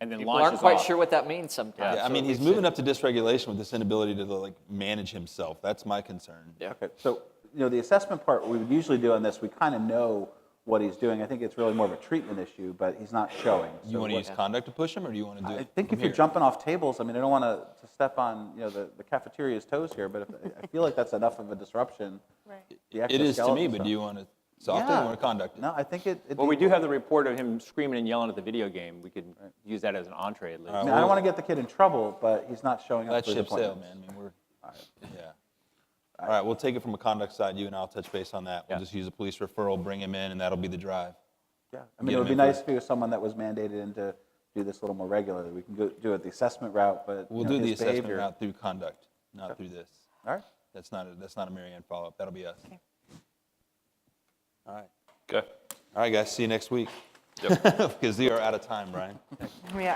C: And then
D: People
C: launches
D: aren't quite
C: off.
D: sure what that means sometimes.
A: Yeah, I mean, he's moving up to dysregulation with this inability to like manage himself. That's my concern.
D: Yeah.
B: Okay, so, the assessment part we would usually do on this, we kind of know what he's doing. I think it's really more of a treatment issue, but he's not showing.
A: You
B: So
A: want to
B: what-
A: use conduct to push him, or do you want to do it?
B: I think
A: from
B: if you're
A: here?
B: jumping off tables, I mean, I don't want to step on, the cafeteria's toes here, but I feel like that's enough of a disruption.
E: Right.
B: The
A: It is to me,
B: exoskeleton
A: but
B: stuff.
A: do you want to soften it or want to conduct it?
B: No, I think it.
C: Well, we do have the report of him screaming and yelling at the video game. We could use that as an entree at least.
B: I mean, I don't want to get the kid in trouble, but he's not showing up
A: That
B: for the
A: ship sailed,
B: appointments.
A: man. I mean, yeah. All right, we'll take it from a conduct side. You and I'll touch base on that. We'll
C: Yeah.
A: just use a police referral, bring him in, and that'll be the drive.
B: Yeah, I mean,
A: Get
B: it would
A: him
B: be
A: in for
B: nice
A: it.
B: if he was someone that was mandated in to do this a little more regularly. We can do it the assessment route, but
A: We'll do the
B: his
A: assessment
B: behavior.
A: route through conduct, not through this.
B: All right.
A: That's not a Mary Ann follow-up. That'll be us. All right.
G: Okay.
A: All right, guys. See you next week. Because we are out of time, Brian.
E: Yeah.